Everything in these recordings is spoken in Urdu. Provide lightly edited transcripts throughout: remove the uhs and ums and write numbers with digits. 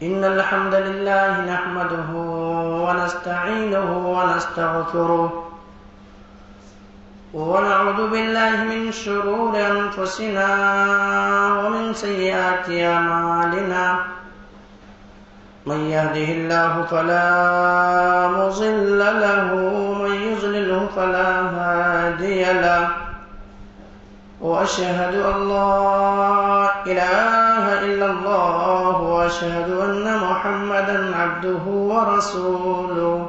إن الحمد لله نحمده ونستعينه ونستغفره ونعوذ بالله من شرور أنفسنا ومن سيئات أعمالنا من يهده الله فلا مضل له ومن يضلله فلا هادي له وأشهد أن لا إله إلا الله وأشهد أن محمدا عبده ورسوله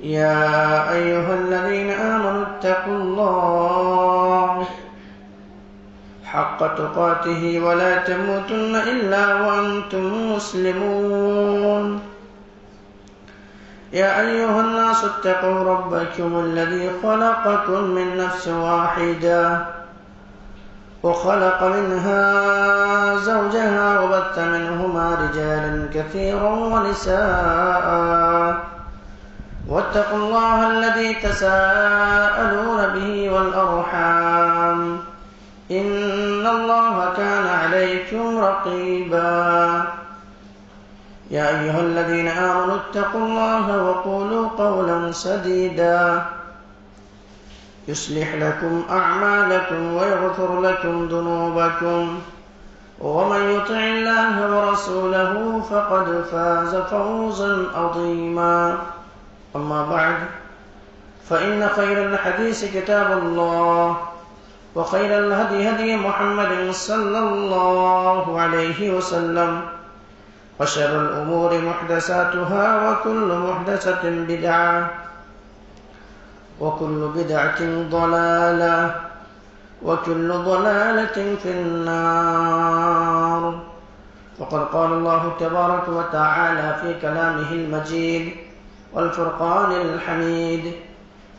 يا أيها الذين آمنوا اتقوا الله حق تقاته ولا تموتن إلا وأنتم مسلمون يا أيها الناس اتقوا ربكم الذي خلقكم من نفس واحدة وخلق منها زوجها وبث منهما رجالا كثيرا ونساء واتقوا الله الذي تساءلون به والأرحام إن الله كان عليكم رقيبا يا أيها الذين آمنوا اتقوا الله وقولوا قولا سديدا يصلح لكم أعمالكم ويغفر لكم ذنوبكم ومن يطع الله ورسوله فقد فاز فوزا عظيما أما بعد فإن خير الحديث كتاب الله وخير الهدي هدي محمد صلى الله عليه وسلم وشر الأمور محدثاتها وكل محدثة بدعة وكل بدعة ضلالة وكل ضلالة في النار وقد قال الله تبارك وتعالى في كلامه المجيد والفرقان الحميد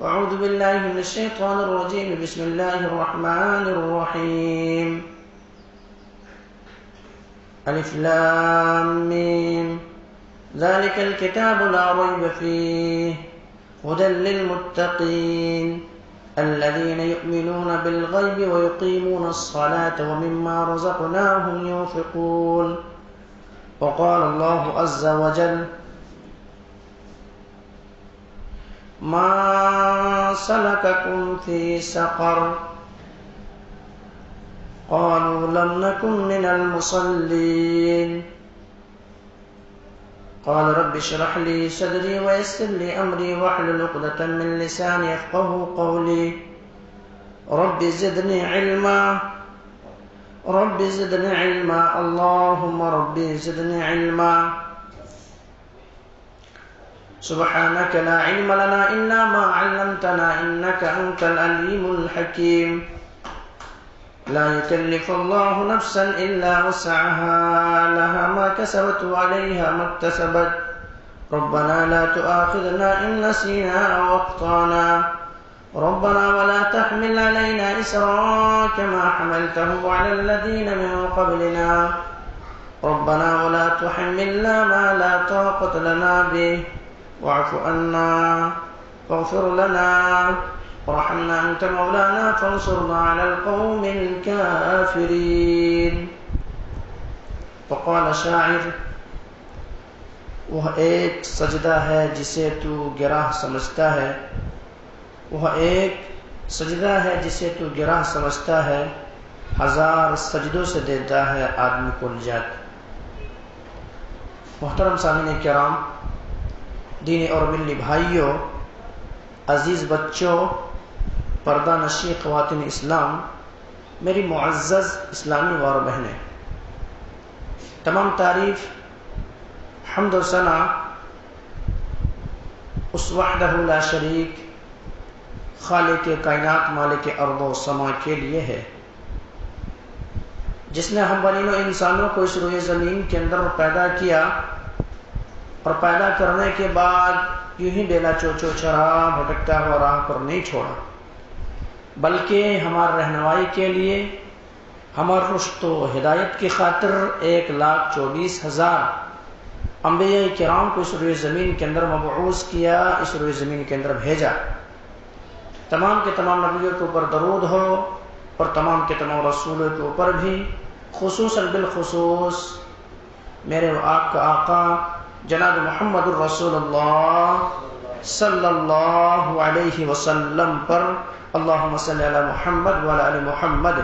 فأعوذ بالله من الشيطان الرجيم بسم الله الرحمن الرحيم ألف لام ميم ذلك الكتاب لا ريب فيه هدى للمتقين الذين يؤمنون بالغيب ويقيمون الصلاة ومما رزقناهم ينفقون وقال الله عز وجل ما سلككم في سقر قالوا لم نكن من المصلين قال رب اشرح لي صدري ويسر لي أمري واحلل عقدة من لساني يفقهوا قولي رب زدني علما اللهم رب زدني علما سبحانك لا علم لنا إلا ما علمتنا إنك أنت العليم الحكيم لا يكلف الله نفسا إلا وسعها لها ما كسبت وعليها ما اكتسبت ربنا لا تؤاخذنا إن نسينا أو أخطأنا ربنا ولا تحمل علينا إسرا كما حملته على الذين من قبلنا ربنا ولا تحملنا ما لا طاقة لنا به واعف عنا واغفر لنا ورحمنا أنت مولانا فانصرنا على القوم الكافرين وقال شاعر وہ ایک سجدہ ہے جسے تو گراہ سمجھتا ہے وہ ایک سجدہ ہے جسے تو گراہ سمجھتا ہے ہزار سجدوں سے دیتا ہے آدمی کو نجات۔ محترم سامعین کرام، دینی اور ملی بھائیوں، عزیز بچوں، پردہ نشی خواتین اسلام، میری معزز اسلامی وار بہنیں، تمام تعریف حمد و ثنا اس وحدہ لا شریک خالق کائنات مالک ارض و سما کے لیے ہے جس نے ہم بنینوں انسانوں کو اس روئے زمین کے اندر پیدا کیا اور پیدا کرنے کے بعد یوں ہی بیلا چوچو چرا بھٹکتا ہوا راہ پر نہیں چھوڑا، بلکہ ہماری رہنمائی کے لیے، ہمار رشد و ہدایت کی خاطر 1,24,000 انبیاء کرام کو اس روئے زمین کے اندر مبعوث کیا، اس روئے زمین کے اندر بھیجا۔ تمام کے تمام نبیوں کے اوپر درود ہو اور تمام کے تمام رسولوں کے اوپر بھی، خصوصاً بالخصوص میرے آپ کا آقا جناب محمد الرسول اللہ صلی اللہ علیہ وسلم پر اللہم صلی علی محمد وعلی آل محمد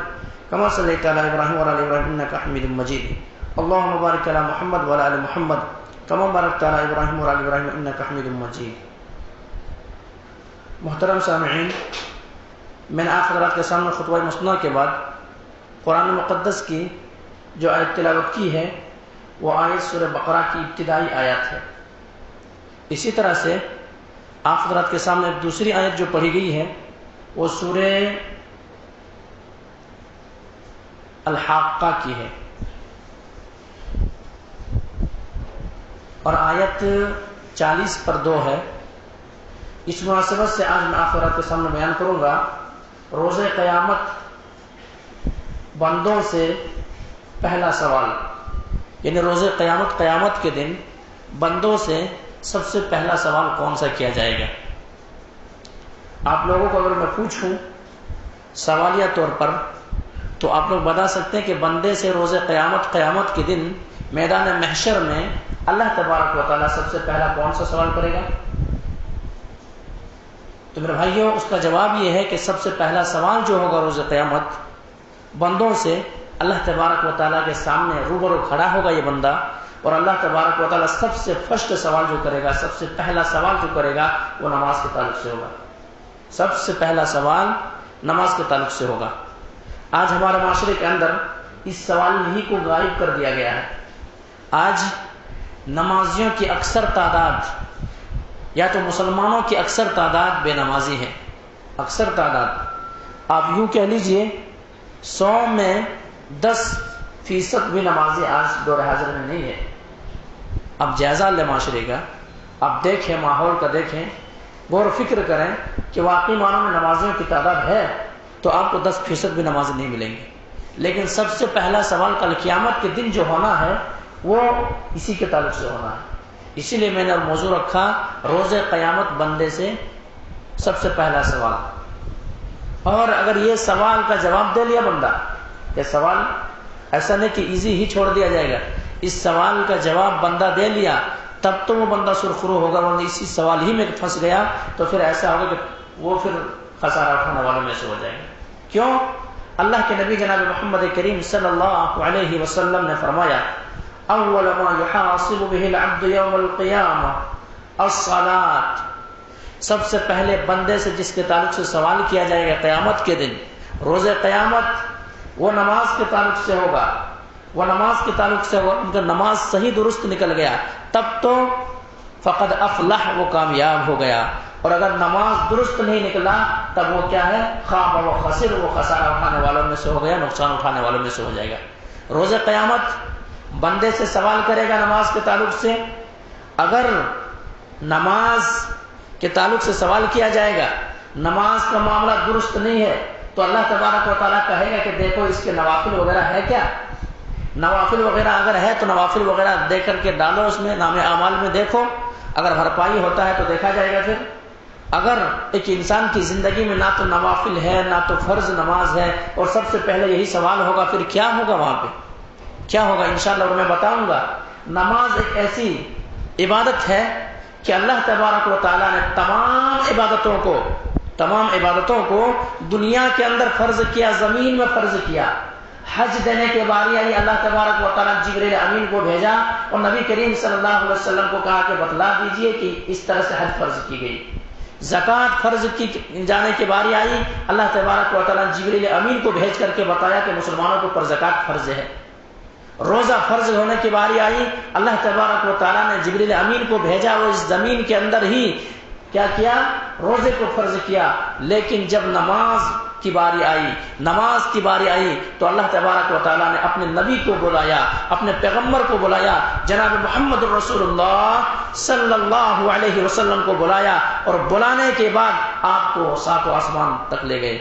کما صلیت علی ابراہیم وعلی آل ابراہیم انک حمید مجید اللہم بارک علی محمد وعلی آل محمد کما بارکت علی ابراہیم وعلی آل ابراہیم انک حمید مجید۔ محترم سامعین، میں نے آپ حضرات کے سامنے خطبہ مسنہ کے بعد قرآن مقدس کی جو آیت تلاوت کی ہے وہ آیت سورہ بقرہ کی ابتدائی آیت ہے۔ اسی طرح سے آپ حضرات کے سامنے دوسری آیت جو پڑھی گئی ہے وہ سورہ الحاقہ کی ہے، اور آیت 40/2 ہے۔ اس مناسبت سے آج میں آپ حضرات کے سامنے بیان کروں گا روز قیامت بندوں سے پہلا سوال، یعنی روز قیامت کے دن بندوں سے سب سے پہلا سوال کون سا کیا جائے گا۔ آپ لوگوں کو اگر میں پوچھوں سوالیہ طور پر تو آپ لوگ بتا سکتے ہیں کہ بندے سے روز قیامت کے دن میدان محشر میں اللہ تبارک و تعالیٰ سب سے پہلا کون سا سوال کرے گا؟ تو میرے بھائیوں، اس کا جواب یہ ہے کہ سب سے پہلا سوال جو ہوگا روز قیامت بندوں سے، اللہ تبارک و تعالیٰ کے سامنے روبرو کھڑا ہوگا یہ بندہ، اور اللہ تبارک و تعالیٰ سب سے فرسٹ سوال جو کرے گا، سب سے پہلا سوال جو کرے گا وہ نماز کے تعلق سے ہوگا۔ سب سے پہلا سوال نماز کے تعلق سے ہوگا۔ آج ہمارے معاشرے کے اندر اس سوال ہی کو غائب کر دیا گیا ہے۔ آج نمازیوں کی اکثر تعداد یا تو مسلمانوں کی اکثر تعداد بے نمازی ہے۔ اکثر تعداد آپ یوں کہہ لیجئے 100 میں 10% بھی نمازی آج دور حاضر میں نہیں ہے۔ اب جائزہ لیں معاشرے کا، اب دیکھیں ماحول کا، دیکھیں غور و فکر کریں کہ واقعی معنوں میں نمازیوں کی تعداد ہے تو آپ کو 10% بھی نمازی نہیں ملیں گے۔ لیکن سب سے پہلا سوال کل قیامت کے دن جو ہونا ہے وہ اسی کے تعلق سے ہونا ہے۔ اسی لیے میں نے موضوع رکھا روز قیامت بندے سے سب سے پہلا سوال۔ اور اگر یہ سوال کا جواب دے لیا بندہ، یہ سوال ایسا نہیں کہ ایزی ہی چھوڑ دیا جائے گا، اس سوال کا جواب بندہ دے لیا تب تو وہ بندہ سرخرو ہوگا، ورنہ اسی سوال ہی میں پھنس گیا تو پھر ایسا ہوگا کہ وہ پھر خسارہ اٹھانے والوں میں سے ہو جائے گا۔ کیوں؟ اللہ کے نبی جناب محمد کریم صلی اللہ علیہ وسلم نے فرمایا اول ما يحاسب به العبد يوم القیامہ الصلاۃ، سب سے پہلے بندے سے جس کے تعلق سے سوال کیا جائے گا قیامت کے دن، روز قیامت، وہ نماز کے تعلق سے ہوگا۔ وہ نماز کے تعلق سے ہوگا، ان کا نماز صحیح درست نکل گیا تب تو فقد افلح، وہ کامیاب ہو گیا، اور اگر نماز درست نہیں نکلا تب وہ کیا ہے؟ خاب و خسر، وہ خسارہ اٹھانے والوں میں سے ہو گیا، نقصان اٹھانے والوں میں سے ہو جائے گا۔ روز قیامت بندے سے سوال کرے گا نماز کے تعلق سے۔ اگر نماز کے تعلق سے سوال کیا جائے گا، نماز کا معاملہ درست نہیں ہے تو اللہ تبارک و تعالیٰ کہے گا کہ دیکھو اس کے نوافل وغیرہ ہے کیا؟ نوافل وغیرہ اگر ہے تو نوافل وغیرہ دے کر کے ڈالو اس میں، نام اعمال میں دیکھو، اگر بھرپائی ہوتا ہے تو دیکھا جائے گا۔ پھر اگر ایک انسان کی زندگی میں نہ تو نوافل ہے نہ تو فرض نماز ہے اور سب سے پہلے یہی سوال ہوگا، پھر کیا ہوگا وہاں پہ؟ کیا ہوگا انشاءاللہ اور میں بتاؤں گا۔ نماز ایک ایسی عبادت ہے کہ اللہ تبارک و تعالیٰ نے تمام عبادتوں کو دنیا کے اندر فرض کیا، زمین میں فرض کیا۔ حج دینے کے باری آئی، اللہ تبارک و تعالیٰ جبریل امین کو بھیجا اور نبی کریم صلی اللہ علیہ وسلم کو کہا کہ بتلا دیجئے کہ اس طرح سے حج فرض کی گئی۔ زکوٰۃ فرض کی جانے کی باری آئی، اللہ تبارک و تعالیٰ جبریل امین کو بھیج کر کے بتایا کہ مسلمانوں کے اوپر زکوٰۃ فرض ہے۔ روزہ فرض ہونے کی باری آئی، اللہ تبارک و تعالیٰ نے جبریل امین کو بھیجا، وہ اس زمین کے اندر ہی کیا کیا؟ روزے کو فرض کیا۔ لیکن جب نماز کی باری آئی تو اللہ تبارک و تعالیٰ نے اپنے نبی کو بلایا، اپنے پیغمبر کو بلایا، جناب محمد الرسول اللہ صلی اللہ علیہ وسلم کو بلایا، اور بلانے کے بعد آپ کو 7 آسمان تک لے گئے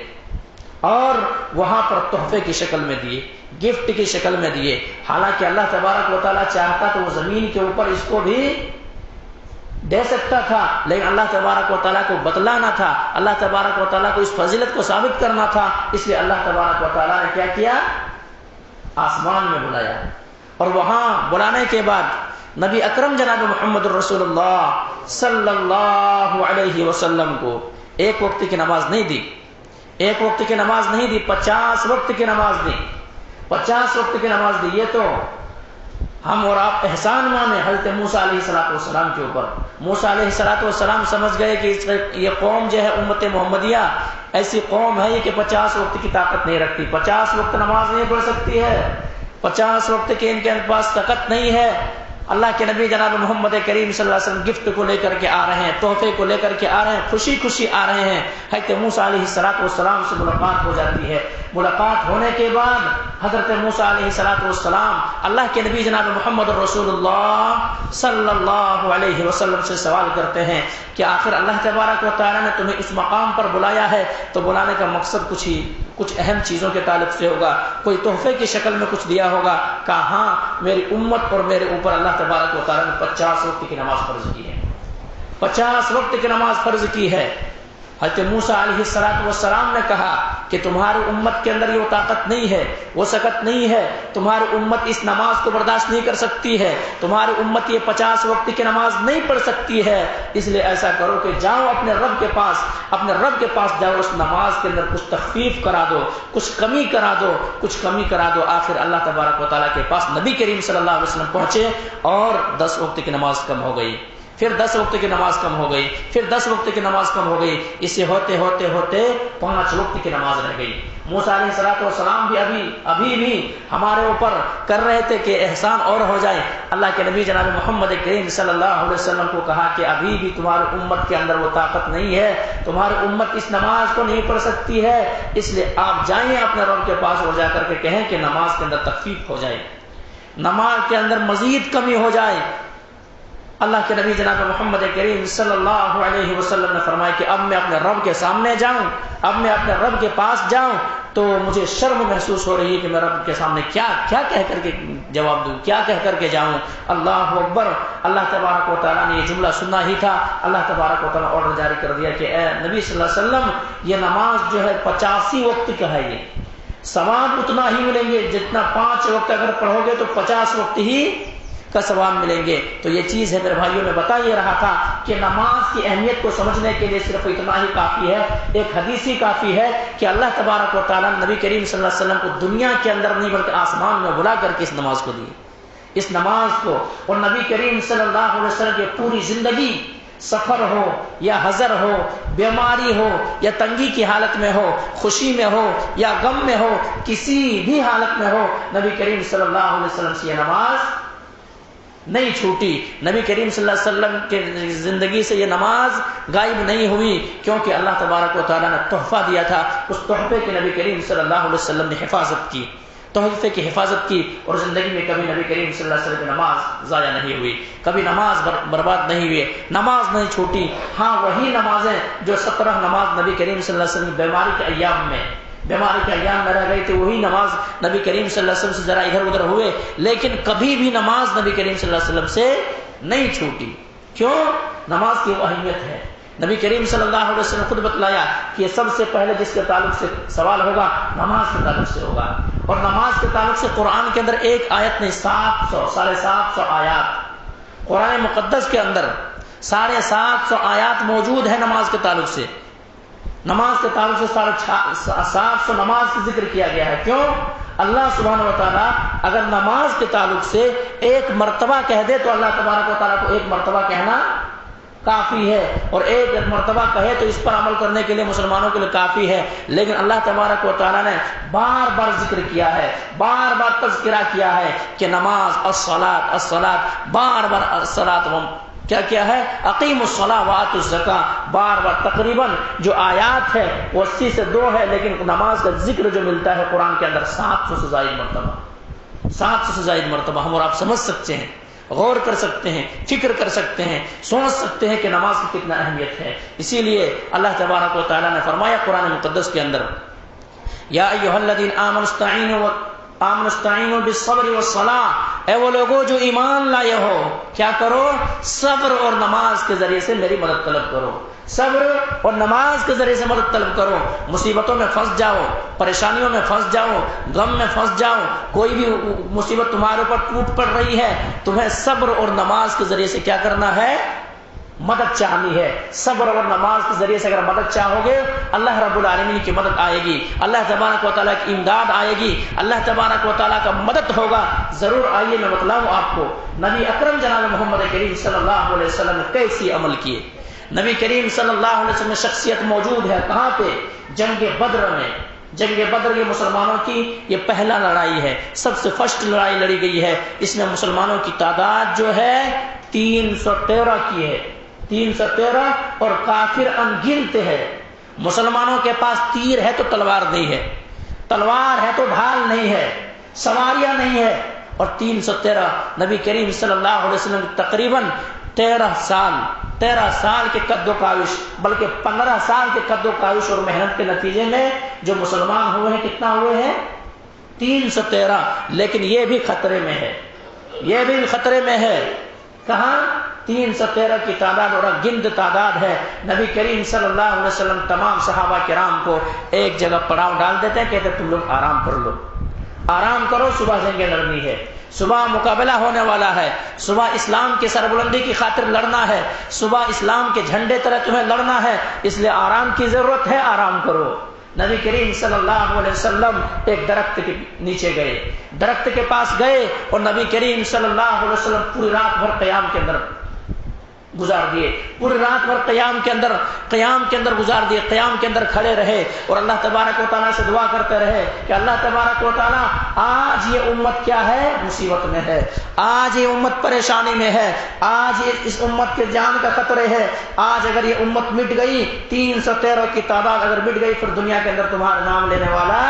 اور وہاں پر تحفے کی شکل میں دیے، گفٹ کی شکل میں دیے۔ حالانکہ اللہ تبارک و تعالیٰ چاہتا تو وہ زمین کے اوپر اس کو بھی دے سکتا تھا، لیکن اللہ تبارک و تعالیٰ کو بتلانا تھا، اللہ تبارک و تعالیٰ کو اس فضیلت کو ثابت کرنا تھا، اس لیے اللہ تبارک و تعالیٰ نے کیا کیا؟ آسمان میں بلایا، اور وہاں بلانے کے بعد نبی اکرم جناب محمد الرسول اللہ صلی اللہ علیہ وسلم کو ایک وقت کی نماز نہیں دی، ایک وقت کی نماز نہیں دی، 50 وقت کی نماز دی، 50 وقت کی نماز دی۔ یہ تو ہم اور آپ احسان مانے حضرت موسیٰ علیہ السلام کے اوپر۔ موسیٰ علیہ السلام سمجھ گئے کہ یہ قوم جو ہے امت محمدیہ ایسی قوم ہے کہ 50 وقت کی طاقت نہیں رکھتی، 50 وقت نماز نہیں پڑھ سکتی ہے، 50 وقت کے ان کے پاس طاقت نہیں ہے۔ اللہ کے نبی جناب محمد کریم صلی اللہ علیہ وسلم گفٹ کو لے کر کے آ رہے ہیں، تحفے کو لے کر کے آ رہے ہیں، خوشی خوشی آ رہے ہیں۔ حضرت موسیٰ علیہ السلام سے ملاقات ہو جاتی ہے۔ ملاقات ہونے کے بعد حضرت موسیٰ علیہ السلام اللہ کے نبی جناب محمد رسول اللہ صلی اللہ علیہ وسلم سے سوال کرتے ہیں کہ آخر اللہ تبارک و تعالیٰ نے تمہیں اس مقام پر بلایا ہے تو بلانے کا مقصد کچھ اہم چیزوں کے تعلق سے ہوگا، کوئی تحفے کی شکل میں کچھ دیا ہوگا۔ کہا ہاں، میری امت اور میرے اوپر اللہ تبارک و تعالیٰ نے 50 وقت کی نماز فرض کی ہے، 50 وقت کی نماز فرض کی ہے۔ حضرت موسیٰ علیہ السلام نے کہا کہ تمہاری امت کے اندر یہ طاقت نہیں ہے، وہ سکت نہیں ہے، تمہاری امت اس نماز کو برداشت نہیں کر سکتی ہے، تمہاری امت یہ 50 وقت کی نماز نہیں پڑھ سکتی ہے، اس لیے ایسا کرو کہ جاؤ اپنے رب کے پاس جاؤ، اس نماز کے اندر کچھ تخفیف کرا دو، کچھ کمی کرا دو۔ آخر اللہ تبارک و تعالیٰ کے پاس نبی کریم صلی اللہ علیہ وسلم پہنچے اور 10 وقت کی نماز کم ہو گئی، پھر 10 وقت کی نماز کم ہو گئی، پھر 10 وقت کی نماز کم ہو گئی، اسے ہوتے 5 وقت کی نماز رہ گئی۔ موسیٰ علیہ السلام بھی ابھی بھی ہمارے اوپر کر رہے تھے کہ احسان اور ہو جائے۔ اللہ کے نبی جناب محمد کریم صلی اللہ علیہ وسلم کو کہا کہ ابھی بھی تمہاری امت کے اندر وہ طاقت نہیں ہے، تمہاری امت اس نماز کو نہیں پڑھ سکتی ہے، اس لیے آپ جائیں اپنے رب کے پاس اور جا کر کے کہیں کہ نماز کے اندر تخفیف ہو جائے، نماز کے اندر مزید کمی ہو جائے۔ اللہ کے نبی جناب محمد کریم صلی اللہ علیہ وسلم نے فرمایا کہ اب میں اپنے رب کے سامنے جاؤں، اب میں اپنے رب کے پاس جاؤں تو مجھے شرم محسوس ہو رہی ہے کہ میں رب کے سامنے کیا کہہ کر کے جواب دوں، کیا کہہ کر کے جاؤں۔ اللہ اکبر۔ اللہ تبارک و تعالیٰ نے یہ جملہ سننا ہی تھا، اللہ تبارک و تعالیٰ آرڈر جاری کر دیا کہ اے نبی صلی اللہ علیہ وسلم، یہ نماز جو ہے 85 وقت کا ہے، یہ ثواب اتنا ہی ملیں گے جتنا 5 وقت اگر پڑھو گے تو 50 وقت ہی کا ثواب ملیں گے۔ تو یہ چیز ہے میرے بھائیوں، میں بتا یہ رہا تھا کہ نماز کی اہمیت کو سمجھنے کے لیے صرف اتنا ہی کافی ہے، ایک حدیث ہی کافی ہے کہ اللہ تبارک و تعالیٰ نبی کریم صلی اللہ علیہ وسلم کو دنیا کے اندر نہیں بلکہ آسمان میں بلا کر کے اس نماز کو دی، اس نماز کو۔ اور نبی کریم صلی اللہ علیہ وسلم کی پوری زندگی، سفر ہو یا حضر ہو، بیماری ہو یا تنگی کی حالت میں ہو، خوشی میں ہو یا غم میں ہو، کسی بھی حالت میں ہو، نبی کریم صلی اللہ علیہ وسلم سے یہ نماز نہیں چھوٹی۔ نبی کریم صلی اللہ علیہ وسلم کے زندگی سے یہ نماز غائب نہیں ہوئی، کیونکہ اللہ تبارک و تعالیٰ نے تحفہ دیا تھا، اس تحفے کی نبی کریم صلی اللہ علیہ وسلم نے حفاظت کی، تحفے کی حفاظت کی، اور زندگی میں کبھی نبی کریم صلی اللہ علیہ وسلم کی نماز ضائع نہیں ہوئی، کبھی نماز برباد نہیں ہوئی، نماز نہیں چھوٹی۔ ہاں، وہی نمازیں جو 17 نماز نبی کریم صلی اللہ علیہ وسلم بیماری کے ایام میں رہ گئی تھی، وہی نماز نبی کریم صلی اللہ علیہ وسلم سے ذرا ادھر ادھر ہوئے، لیکن کبھی بھی نماز نبی کریم صلی اللہ علیہ وسلم سے نہیں چھوٹی۔ کیوں؟ نماز کی وہ اہمیت ہے۔ نبی کریم صلی اللہ علیہ وسلم خود بتلایا کہ یہ سب سے پہلے جس کے تعلق سے سوال ہوگا نماز کے تعلق سے ہوگا، اور نماز کے تعلق سے قرآن کے اندر ایک آیت نہیں، 700 آیات قرآن مقدس کے اندر 750 آیات موجود ہے نماز کے تعلق سے۔ نماز کے تعلق سے 750 نماز کا ذکر کیا گیا ہے۔ کیوں؟ اللہ سبحانہ و تعالیٰ اگر نماز کے تعلق سے ایک مرتبہ کہہ دے تو اللہ تبارک و تعالیٰ کو ایک مرتبہ کہنا کافی ہے، اور ایک مرتبہ کہے تو اس پر عمل کرنے کے لیے مسلمانوں کے لیے کافی ہے۔ لیکن اللہ تبارک و تعالیٰ نے بار بار ذکر کیا ہے، بار بار تذکرہ کیا ہے کہ نماز، الصلاۃ، بار بار الصلاۃ کیا ہے، اقیم الصلاۃ وآتوا الزکاۃ، بار بار تقریباً جو آیات ہے وہ 80 سے 2 ہے، لیکن نماز کا ذکر جو ملتا ہے قرآن کے اندر 700 سے زائد مرتبہ ہم اور آپ سمجھ سکتے ہیں، غور کر سکتے ہیں، فکر کر سکتے ہیں، سوچ سکتے ہیں کہ نماز کی کتنا اہمیت ہے۔ اسی لیے اللہ تبارک و تعالیٰ نے فرمایا قرآن مقدس کے اندر، یا ایھا الذین آمنوا استعینوا بالصبر والصلاۃ، اے وہ لوگوں جو ایمان لائے ہو، کیا کرو؟ صبر اور نماز کے ذریعے سے میری مدد طلب کرو۔ صبر اور نماز کے ذریعے سے مدد طلب کرو. مصیبتوں میں پھنس جاؤ، پریشانیوں میں پھنس جاؤ، غم میں پھنس جاؤ، کوئی بھی مصیبت تمہارے اوپر ٹوٹ پڑ رہی ہے، تمہیں صبر اور نماز کے ذریعے سے کیا کرنا ہے؟ مدد چاہنی ہے. صبر اور نماز کے ذریعے سے اگر مدد چاہو گے، اللہ رب العالمین کی مدد آئے گی، اللہ تبارک و تعالیٰ کی امداد آئے گی، اللہ تبارک و تعالیٰ کا مدد ہوگا ضرور. آئیے میں بتلاؤں آپ کو نبی اکرم جناب محمد کریم صلی اللہ علیہ وسلم نے کیسی عمل کیے. نبی کریم صلی اللہ علیہ وسلم میں شخصیت موجود ہے کہاں پہ؟ جنگ بدر میں. جنگ بدر یہ مسلمانوں کی یہ پہلا لڑائی ہے، سب سے فرسٹ لڑائی لڑی گئی ہے. اس میں مسلمانوں کی تعداد جو ہے 313 کی ہے، 313، اور کافر انگنت ہے. مسلمانوں کے پاس تیر ہے تو تلوار نہیں ہے، تلوار ہے تو ڈھال نہیں ہے، سواریاں نہیں ہے. اور 313 نبی کریم صلی اللہ علیہ وسلم تقریباً 13 سال کے قد و کاوش، بلکہ 15 سال کے قد و کاوش اور محنت کے نتیجے میں جو مسلمان ہوئے ہیں کتنا ہوئے ہیں؟ 313. لیکن یہ بھی خطرے میں ہے، یہ بھی خطرے میں ہے. کہاں؟ 313 کی تعداد اور گند تعداد ہے. نبی کریم صلی اللہ علیہ وسلم تمام صحابہ کرام کو ایک جگہ پڑاؤ ڈال دیتے ہیں، کہتے ہیں تم لوگ آرام کر لو، آرام کرو، صبح جنگیں لڑنی ہے، صبح مقابلہ ہونے والا ہے، صبح اسلام کی سربلندی کی خاطر لڑنا ہے، صبح اسلام کے جھنڈے تلے تمہیں لڑنا ہے، اس لیے آرام کی ضرورت ہے، آرام کرو. نبی کریم صلی اللہ علیہ وسلم ایک درخت کے نیچے گئے، درخت کے پاس گئے اور نبی کریم صلی اللہ علیہ وسلم پوری رات بھر قیام کے اندر گزار دیے، پوری رات بھر قیام کے اندر گزار دیے، قیام کے اندر کھڑے رہے اور اللہ تبارک و تعالیٰ سے دعا کرتے رہے کہ اللہ تبارک و تعالیٰ آج یہ امت کیا ہے؟ مصیبت میں ہے، آج یہ امت پریشانی میں ہے، آج اس امت کے جان کا خطرے ہے. آج اگر یہ امت مٹ گئی، 313 کی تعداد اگر مٹ گئی، پھر دنیا کے اندر تمہارا نام لینے والا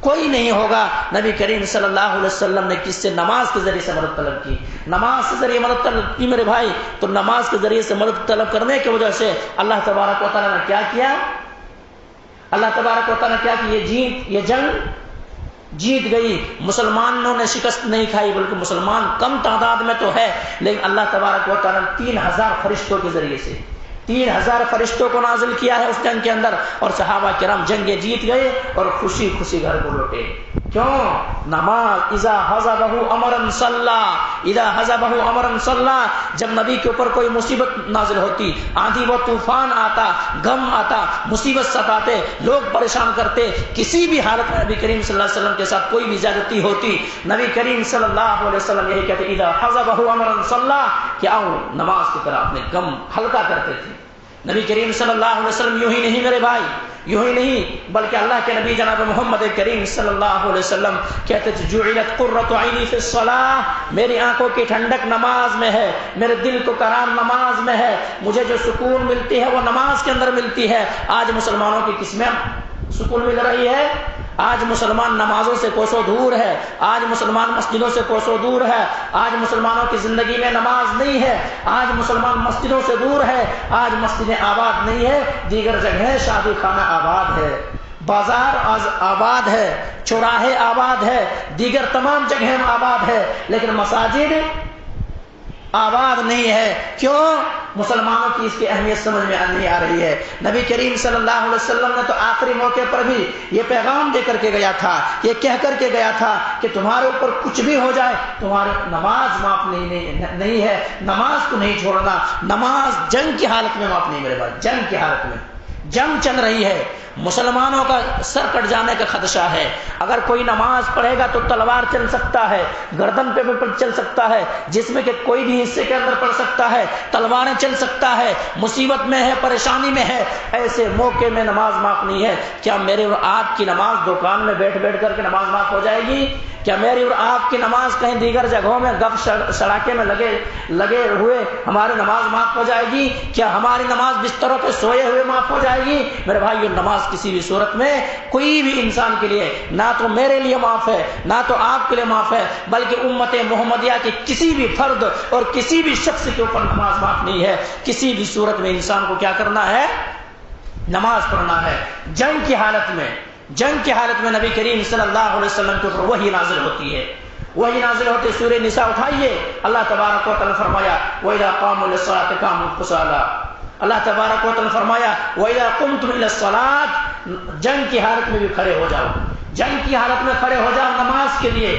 کوئی نہیں ہوگا. نبی کریم صلی اللہ علیہ وسلم نے کس سے؟ نماز کے ذریعے سے مدد طلب کی. نماز کے ذریعے مدد طلب کی میرے بھائی. تو نماز کے ذریعے سے مدد طلب کرنے کی وجہ سے اللہ تبارک و تعالیٰ نے کیا کیا؟ اللہ تبارک و تعالیٰ نے کیا کہ یہ جنگ جیت گئی. مسلمانوں نے شکست نہیں کھائی، بلکہ مسلمان کم تعداد میں تو ہے، لیکن اللہ تبارک و تعالیٰ نے 3000 فرشتوں کے ذریعے سے 3000 فرشتوں کو نازل کیا ہے اس جنگ کے اندر، اور صحابہ کرام جنگیں جیت گئے اور خوشی خوشی گھر کو لوٹے. کیوں؟ نماز. اذا حزبہ امرا صلی، اذا حزبہ امرا صلی. جب نبی کے اوپر کوئی مصیبت نازل ہوتی، آندھی و طوفان آتا، غم آتا، مصیبت ستاتے، لوگ پریشان کرتے، کسی بھی حالت میں نبی کریم صلی اللہ علیہ وسلم کے ساتھ کوئی بھی زیادتی ہوتی، نبی کریم صلی اللہ علیہ وسلم یہی کہتے اذا حزبہ امرا صلی، کہ آؤ نماز کی طرح اپنے غم ہلکا کرتے تھے. نبی کریم صلی اللہ علیہ وسلم یوں ہی نہیں میرے بھائی، یوں ہی نہیں، بلکہ اللہ کے نبی جناب محمد کریم صلی اللہ علیہ وسلم کہتے تھے جعلت قرۃ عینی فی الصلاۃ، میری آنکھوں کی ٹھنڈک نماز میں ہے، میرے دل کو قرار نماز میں ہے، مجھے جو سکون ملتی ہے وہ نماز کے اندر ملتی ہے. آج مسلمانوں کی کس میں سکون مل رہی ہے؟ آج مسلمان نمازوں سے کوسوں دور ہے، آج مسلمان مسجدوں سے کوسوں دور ہے، آج مسلمانوں کی زندگی میں نماز نہیں ہے، آج مسلمان مسجدوں سے دور ہے، آج مسجدیں آباد نہیں ہے، دیگر جگہیں شادی خانہ آباد ہے، بازار آباد ہے، چوراہے آباد ہے، دیگر تمام جگہیں آباد ہے، لیکن مساجد آباد نہیں ہے. کیوں؟ مسلمانوں کی اس کی اہمیت سمجھ میں نہیں آ رہی ہے. نبی کریم صلی اللہ علیہ وسلم نے تو آخری موقع پر بھی یہ پیغام دے کر کے گیا تھا، یہ کہہ کر کے گیا تھا کہ تمہارے اوپر کچھ بھی ہو جائے تمہاری نماز معاف نہیں ہے، نماز کو نہیں چھوڑنا. نماز جنگ کی حالت میں معاف نہیں میرے بھائی، جنگ کی حالت میں جنگ چل رہی ہے، مسلمانوں کا سر کٹ جانے کا خدشہ ہے. اگر کوئی نماز پڑھے گا تو تلوار چل سکتا ہے، گردن پہ بھی چل سکتا ہے، جس میں کہ کوئی بھی حصے کے اندر پڑ سکتا ہے، تلواریں چل سکتا ہے، مصیبت میں ہے، پریشانی میں ہے، ایسے موقع میں نماز معاف نہیں ہے. کیا میرے اور آپ کی نماز دکان میں بیٹھ کر کے نماز معاف ہو جائے گی؟ کیا میری اور آپ کی نماز کہیں دیگر جگہوں میں گپ سڑاکے میں لگے ہوئے ہماری نماز معاف ہو جائے گی؟ کیا ہماری نماز بستروں پہ سوئے ہوئے معاف ہو جائے گی؟ میرے بھائی نماز کسی بھی صورت میں کوئی بھی انسان کے لیے، نہ تو میرے لیے معاف ہے، نہ تو آپ کے لیے معاف ہے، بلکہ امت محمدیہ کے کسی بھی فرد اور کسی بھی شخص کے اوپر نماز معاف نہیں ہے. کسی بھی صورت میں انسان کو کیا کرنا ہے؟ نماز پڑھنا ہے. جنگ کی حالت میں نبی کریم صلی اللہ علیہ وسلم کے اوپر وحی نازل ہوتی ہے، وہی نازل ہوتے. سورہ نساء اٹھائیے، اللہ تبارک و تعالیٰ فرمایا وَإِذَا قَامُوا لِلصَّلَاةِ قَامُوا كُسَالَىٰ. اللہ تبارک و تعالیٰ نے فرمایا وَإِذَا قُمْتُمْ إِلَى الصَّلَاةِ، جنگ کی حالت میں بھی کھڑے ہو جاؤ، جنگ کی حالت میں کھڑے ہو جاؤ نماز کے لیے۔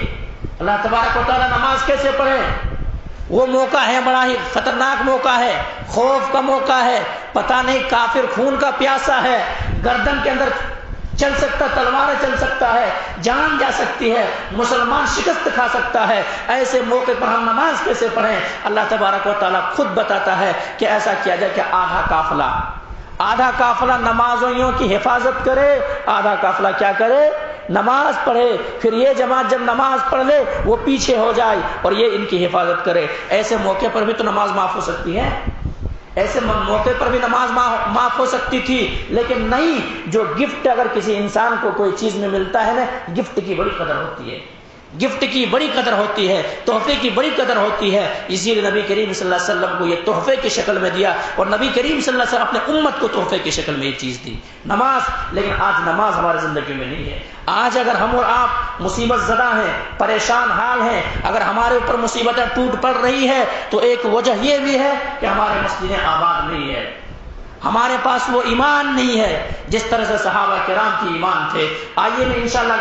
اللہ تبارک و تعالیٰ نماز کیسے پڑھیں؟ وہ موقع ہے بڑا ہی خطرناک موقع ہے، خوف کا موقع ہے، پتہ نہیں کافر خون کا پیاسا ہے، گردن کے اندر چل سکتا، تلواریں چل سکتا ہے، جان جا سکتی ہے، مسلمان شکست کھا سکتا ہے۔ ایسے موقع پر ہم نماز کیسے پڑھیں؟ اللہ تبارک و تعالیٰ خود بتاتا ہے کہ ایسا کیا جائے کہ آدھا قافلہ نمازیوں کی حفاظت کرے، آدھا قافلہ کیا کرے؟ نماز پڑھے، پھر یہ جماعت جب نماز پڑھ لے وہ پیچھے ہو جائے اور یہ ان کی حفاظت کرے۔ ایسے موقع پر بھی تو نماز معاف ہو سکتی ہے، ایسے موقع پر بھی نماز معاف ہو سکتی تھی، لیکن نہیں۔ جو گفٹ اگر کسی انسان کو کوئی چیز میں ملتا ہے نا، گفٹ کی بڑی قدر ہوتی ہے، گفٹ کی بڑی قدر ہوتی ہے، تحفے کی بڑی قدر ہوتی ہے۔ اسی لیے نبی کریم صلی اللہ علیہ وسلم کو یہ تحفے کی شکل میں دیا، اور نبی کریم صلی اللہ علیہ وسلم اپنے امت کو تحفے کی شکل میں یہ چیز دی، نماز۔ لیکن آج نماز ہماری زندگی میں نہیں ہے۔ آج اگر ہم اور آپ مصیبت زدہ ہیں، پریشان حال ہیں، اگر ہمارے اوپر مصیبتیں ٹوٹ پڑ رہی ہے تو ایک وجہ یہ بھی ہے کہ ہمارے مسجدیں آباد نہیں ہے، ہمارے پاس وہ ایمان نہیں ہے جس طرح سے صحابہ کرام کی ایمان تھے۔ آئیے میں انشاءاللہ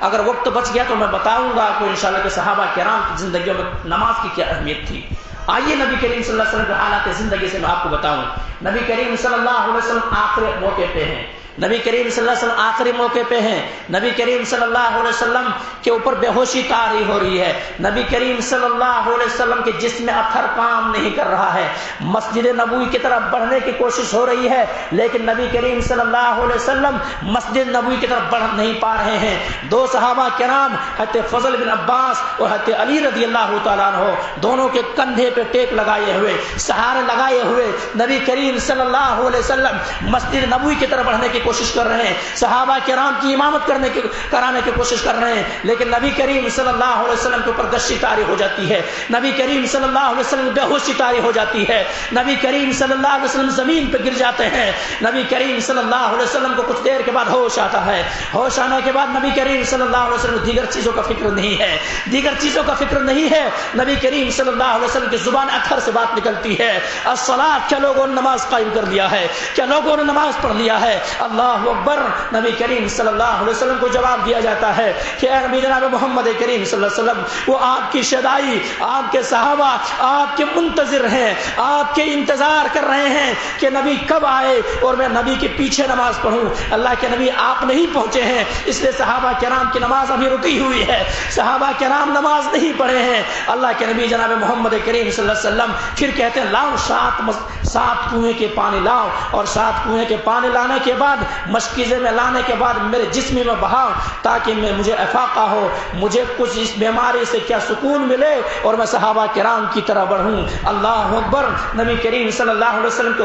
اگر وقت بچ گیا تو میں بتاؤں گا آپ کو انشاءاللہ کہ صحابہ کرام کی زندگیوں میں نماز کی کیا اہمیت تھی۔ آئیے نبی کریم صلی اللہ علیہ وسلم کے حالات زندگی سے میں آپ کو بتاؤں۔ نبی کریم صلی اللہ علیہ وسلم آخری موقع پہ ہیں، نبی کریم صلی اللہ علیہ وسلم آخری موقع پہ ہیں، نبی کریم صلی اللہ علیہ وسلم کے اوپر بے ہوشی طاری ہو رہی ہے، نبی کریم صلی اللہ علیہ وسلم کے جسم میں اتھر کام نہیں کر رہا ہے، مسجد نبوی کی طرف بڑھنے کی کوشش ہو رہی ہے، لیکن نبی کریم صلی اللہ علیہ وسلم مسجد نبوی کی طرف بڑھ نہیں پا رہے ہیں۔ دو صحابہ کرام حضرت فضل بن عباس اور حضرت علی رضی اللہ تعالیٰ عنہ دونوں کے کندھے پہ ٹیک لگائے ہوئے، سہارے لگائے ہوئے نبی کریم صلی اللہ علیہ وسلم مسجد نبوی کی طرف بڑھنے کی کوشش کر رہے ہیں، صحابہ کرام کی امامت کرانے کی کوشش کر رہے ہیں، لیکن نبی کریم صلی اللہ علیہ وسلم کے اوپر غشی طاری ہو جاتی ہے، نبی کریم صلی اللہ علیہ وسلم بے ہوشی طاری ہو جاتی ہے، نبی کریم صلی اللہ علیہ وسلم زمین پہ گر جاتے ہیں، نبی کریم صلی اللہ علیہ وسلم کو کچھ دیر کے بعد ہوش آتا ہے، ہوش آنے کے بعد نبی کریم صلی اللہ علیہ وسلم دیگر چیزوں کا فکر نہیں ہے، دیگر چیزوں کا فکر نہیں ہے، نبی کریم صلی اللہ علیہ وسلم کی زبان اطہر سے بات نکلتی ہے، الصلاۃ، کیا لوگوں نے نماز قائم کر دیا ہے، کیا لوگوں نے نماز پڑھ لیا ہے، اللہ اکبر۔ نبی کریم صلی اللہ علیہ وسلم کو جواب دیا جاتا ہے کہ اے نبی جناب محمد کریم صلی اللہ علیہ وسلم، وہ آپ کی شدائی، آپ کے صحابہ آپ کے منتظر ہیں، آپ کے انتظار کر رہے ہیں کہ نبی کب آئے اور میں نبی کے پیچھے نماز پڑھوں۔ اللہ کے نبی آپ نہیں پہنچے ہیں، اس لیے صحابہ کرام کی نماز ابھی رکی ہوئی ہے، صحابہ کرام نماز نہیں پڑھے ہیں۔ اللہ کے نبی جناب محمد کریم صلی اللہ علیہ وسلم پھر کہتے ہیں لاؤ 7 کنویں کے پانی لاؤ، اور 7 کنویں کے پانی لانے کے بعد مشکیزے میں لانے کے بعد میرے جسم میں بہاؤ، تاکہ مجھے افاقہ ہو، مجھے کچھ اس بیماری سے کیا سکون ملے اور میں صحابہ کرام کی طرح بڑھوں۔ اللہ اکبر۔ نبی کریم صلی اللہ علیہ وسلم کے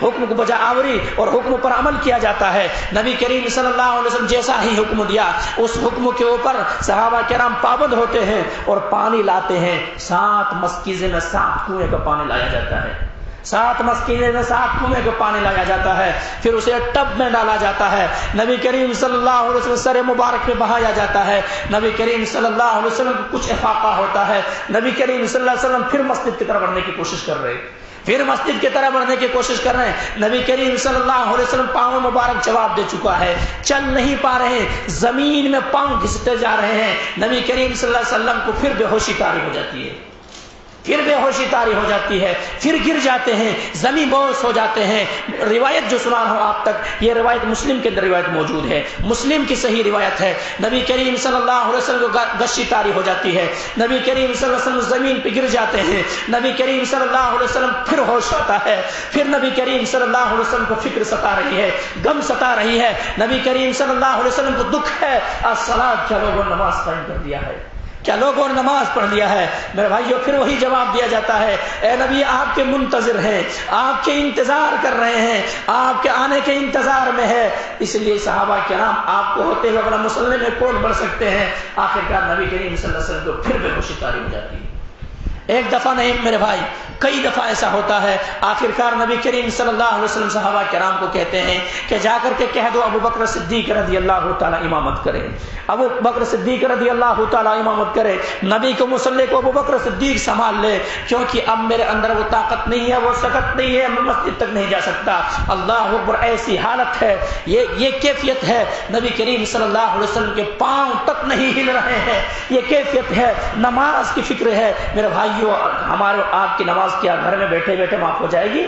حکم کو بجا آوری اور حکم پر عمل کیا جاتا ہے۔ نبی کریم صلی اللہ علیہ وسلم جیسا ہی حکم دیا اس حکم کے اوپر صحابہ کرام پابند ہوتے ہیں اور پانی لاتے ہیں۔ 7 مشکیزے میں 7 کنویں کا پانی لایا جاتا ہے، 7 مسکینے میں 7 کنویں کا پانی لایا جاتا ہے، پھر اسے ٹب میں ڈالا جاتا ہے، نبی کریم صلی اللہ علیہ وسلم سر مبارک میں بہایا جاتا ہے، نبی کریم صلی اللہ علیہ وسلم کو کچھ افاقہ ہوتا ہے، نبی کریم صلی اللہ علیہ وسلم پھر مسجد کی طرف بڑھنے کی کوشش کر رہے ہیں، پھر مسجد کی طرح بڑھنے کی کوشش کر رہے ہیں۔ نبی کریم صلی اللہ علیہ وسلم پاؤں مبارک جواب دے چکا ہے، چل نہیں پا رہے ہیں، زمین میں پاؤں گھستے جا رہے ہیں، نبی کریم صلی اللہ علیہ وسلم کو پھر بے ہوشی طاری ہو جاتی ہے، پھر بے ہوشی طاری ہو جاتی ہے، پھر گر جاتے ہیں، زمین بوس ہو جاتے ہیں۔ روایت جو سنا رہا ہوں آپ تک، یہ روایت مسلم کے اندر روایت موجود ہے، مسلم کی صحیح روایت ہے، نبی کریم صلی اللہ علیہ وسلم کو غشی طاری ہو جاتی ہے، نبی کریم صلی اللہ علیہ وسلم زمین پہ گر جاتے ہیں، نبی کریم صلی اللہ علیہ وسلم پھر ہوش آتا ہے، پھر نبی کریم صلی اللہ علیہ وسلم کو فکر ستا رہی ہے، غم ستا رہی ہے، نبی کریم صلی اللہ علیہ وسلم کو دکھ ہے، الصلاۃ، کیا لوگوں نے نماز قائم کر دیا ہے، کیا لوگوں نے نماز پڑھ لیا ہے۔ میرے بھائیو پھر وہی جواب دیا جاتا ہے، اے نبی آپ کے منتظر ہیں، آپ کے انتظار کر رہے ہیں، آپ کے آنے کے انتظار میں ہے، اس لیے صحابہ کرام آپ کو ہوتے ہوئے اپنا مسلم میں کون بڑھ سکتے ہیں۔ آخرکار نبی کریم صلی اللہ علیہ وسلم کو پھر بے ہوشی طاری ہو جاتی ہے۔ ایک دفعہ نہیں میرے بھائی، کئی دفعہ ایسا ہوتا ہے۔ آخرکار نبی کریم صلی اللہ علیہ وسلم صحابہ کرام کو کہتے ہیں کہ جا کر کے کہہ دو ابو بکر صدیق رضی اللہ تعالیٰ امامت کرے، ابو بکر صدیق رضی اللہ تعالیٰ امامت کرے۔ نبی کو مصلی کو ابو بکر صدیق سنبھال لے، کیونکہ اب میرے اندر وہ طاقت نہیں ہے، وہ سکت نہیں ہے، میں مسجد تک نہیں جا سکتا۔ اللہ اکبر، ایسی حالت ہے، یہ کیفیت ہے، نبی کریم صلی اللہ علیہ وسلم کے پاؤں تک نہیں ہل رہے ہیں، یہ کیفیت ہے، نماز کی فکر ہے۔ میرے بھائیو، ہمارے آپ کی نماز کیا گھر میں بیٹھے بیٹھے معاف ہو جائے گی؟